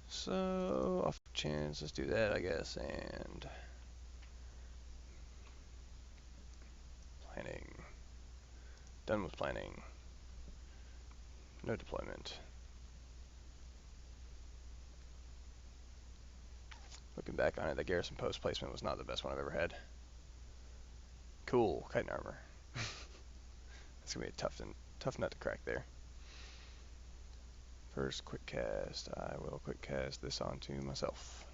So, off chance, let's do that, I guess, and planning. Done with planning. No deployment. Looking back on it, the garrison post placement was not the best one I've ever had. Cool, chitin armor. That's gonna be a tough nut to crack there. First, quick cast. I will quick cast this onto myself.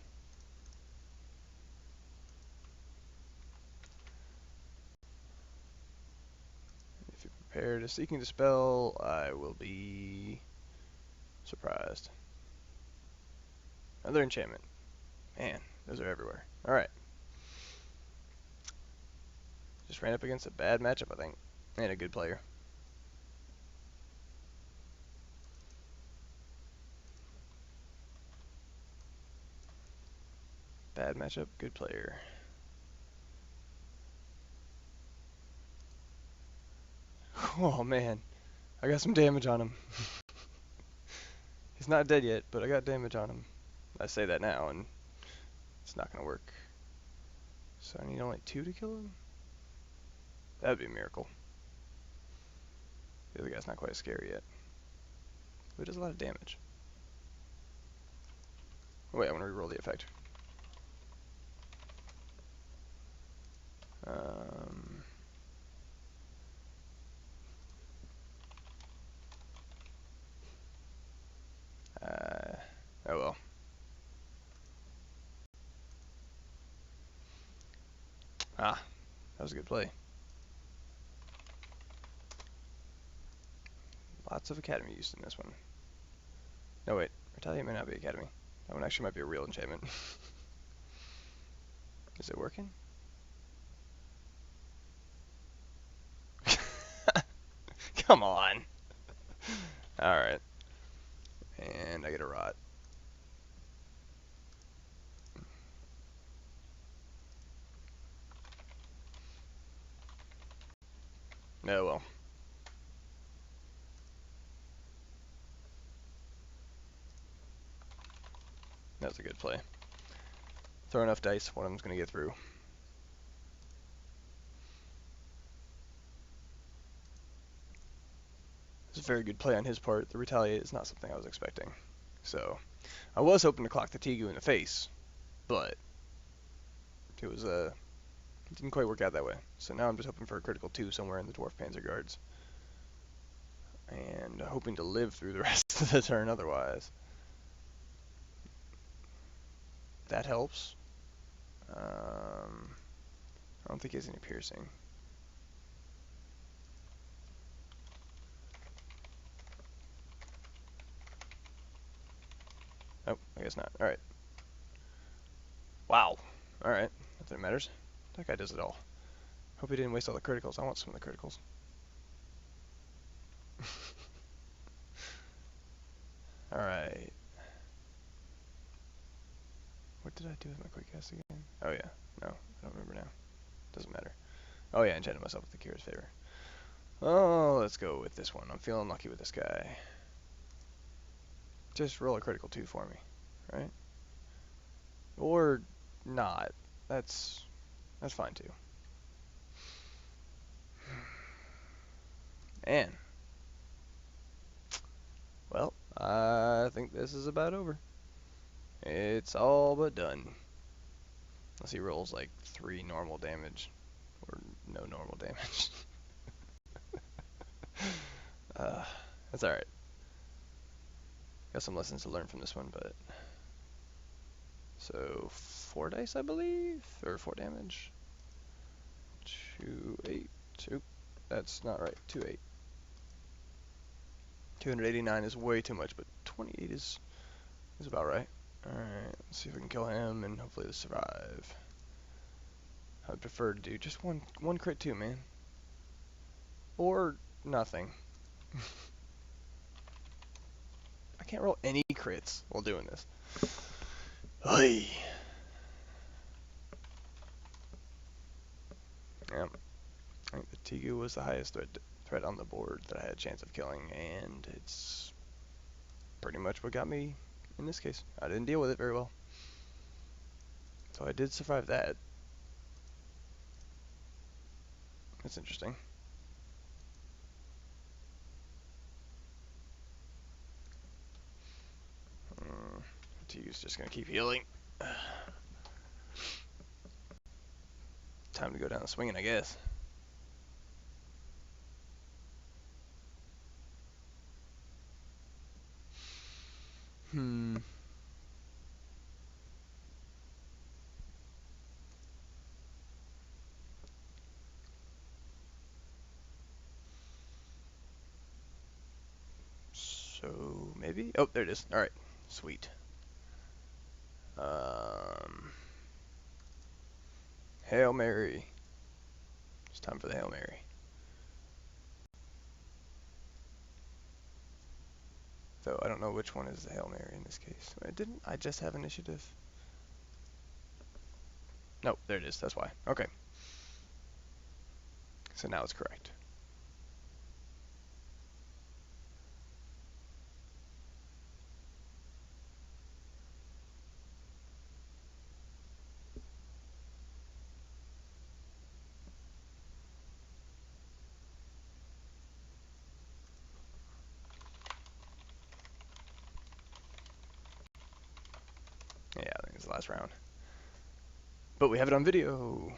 If you're prepared to seeking the spell, I will be surprised. Another enchantment. Man, those are everywhere. Alright. Just ran up against a bad matchup, I think. And a good player. Bad matchup, good player. Oh man, I got some damage on him. He's not dead yet, but I got damage on him. I say that now, and it's not gonna work. So I need only 2 to kill him? That'd be a miracle. The other guy's not quite as scary yet. But it does a lot of damage. Wait, I want to reroll the effect. Um, oh well. Ah, that was a good play. Lots of Academy use in this one. No wait, Retaliate may not be Academy. That one actually might be a real enchantment. Is it working? Come on. Alright. And I get a rot. Oh well. That's a good play. Throw enough dice, one of them's going to get through. It's a very good play on his part. The Retaliate is not something I was expecting. So, I was hoping to clock the Tegu in the face, but it was it didn't quite work out that way. So now I'm just hoping for a critical 2 somewhere in the Dwarf Panzer Guards. And hoping to live through the rest of the turn otherwise. That helps. I don't think he has any piercing. Oh, I guess not. Alright. Wow. Alright. Nothing matters. That guy does it all. Hope he didn't waste all the criticals. I want some of the criticals. Alright. What did I do with my quick cast again? Oh yeah. No, I don't remember now. Doesn't matter. Oh yeah, I enchanted myself with the Kira's Favor. Oh, let's go with this one. I'm feeling lucky with this guy. Just roll a critical 2 for me, right? Or not. That's fine too. And well, I think this is about over. It's all but done. Unless he rolls like 3 normal damage. Or no normal damage. That's alright. Got some lessons to learn from this one, but... So, 4 dice, I believe? Or 4 damage? 2, 8, 2. That's not right. 2, 8. 289 is way too much, but 28 is about right. Alright, let's see if we can kill him, and hopefully this survive. I'd prefer to do just one crit too, man. Or nothing. I can't roll any crits while doing this. Hey. Yeah. I think the Tegu was the highest threat on the board that I had a chance of killing, and it's pretty much what got me in this case. I didn't deal with it very well. So I did survive that. That's interesting. Tegu's just gonna keep healing. Time to go down the swinging, I guess. So maybe. Oh, there it is. All right, sweet. Hail Mary. It's time for the Hail Mary. Though I don't know which one is the Hail Mary in this case. Didn't I just have initiative? No, there it is. That's why. Okay. So now it's correct. it's the last round. But we have it on video.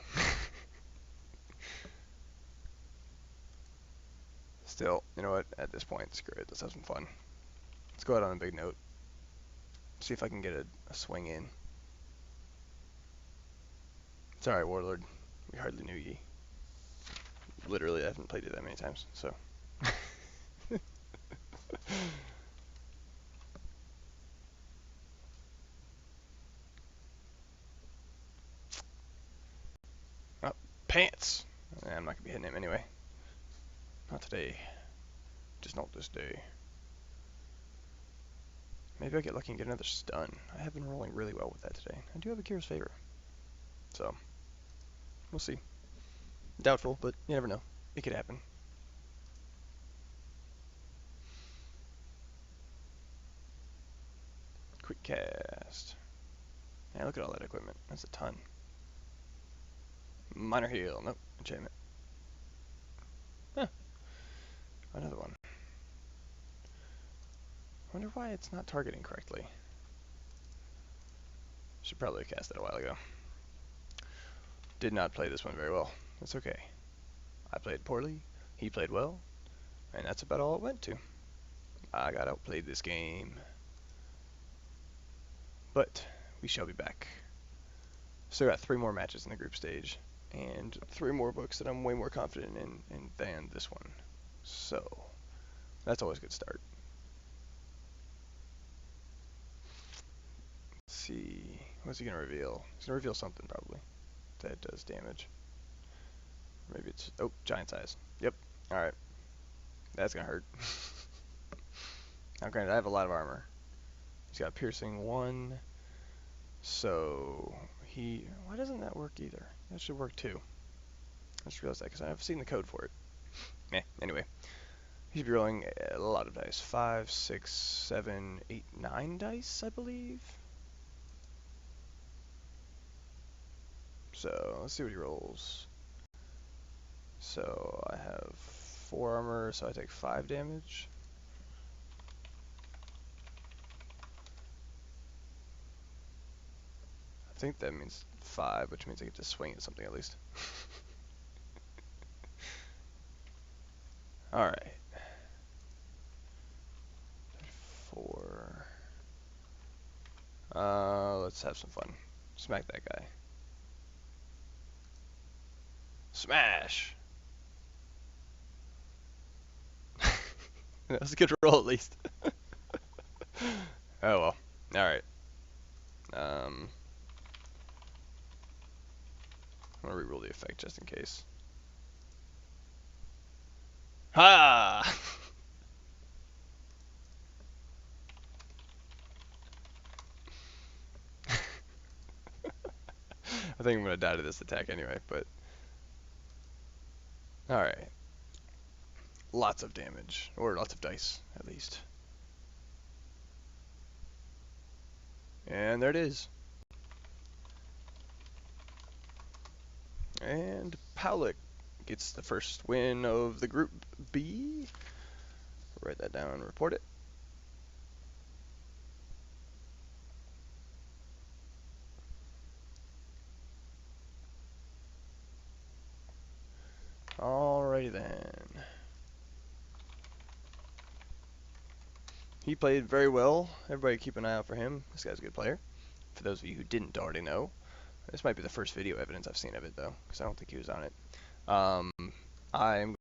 Still, you know what? At this point, screw it. Let's have some fun. Let's go out on a big note. See if I can get a swing in. It's alright, Warlord. We hardly knew ye. Literally, I haven't played it that many times, so. Oh, pants! I'm not gonna be hitting him anyway. Not today. Just not this day. Maybe I'll get lucky and get another stun. I have been rolling really well with that today. I do have a Kira's favor. So, we'll see. Doubtful, but you never know. It could happen. Quick cast. Yeah, look at all that equipment. That's a ton. Minor heal. Nope. Enchantment. Huh. Another one. I wonder why it's not targeting correctly. Should probably have cast that a while ago. Did not play this one very well. That's okay. I played poorly. He played well. And that's about all it went to. I got outplayed this game. But we shall be back. Still got 3 more matches in the group stage. And 3 more books that I'm way more confident in than this one. So, that's always a good start. Let's see. What's he going to reveal? He's going to reveal something, probably. That does damage. Maybe it's... Oh, giant size. Yep. Alright. That's going to hurt. Now, granted, I have a lot of armor. He's got piercing 1. So, he... Why doesn't that work either? That should work too. I just realized that because I've seen the code for it. Anyway. He should be rolling a lot of dice. 5, 6, 7, 8, 9 dice, I believe. So, let's see what he rolls. So, I have 4 armor, so I take 5 damage. I think that means 5, which means I get to swing at something at least. Alright. 4. Let's have some fun. Smack that guy. Smash! That was a good roll at least. Oh well. Alright. I'm gonna reroll the effect just in case. Ha! I think I'm gonna die to this attack anyway, but... Alright. Lots of damage. Or lots of dice, at least. And there it is. And Powlich gets the first win of the Group B. Write that down and report it. Alrighty then. He played very well. Everybody keep an eye out for him. This guy's a good player. For those of you who didn't already know. This might be the first video evidence I've seen of it though, because I don't think he was on it. I'm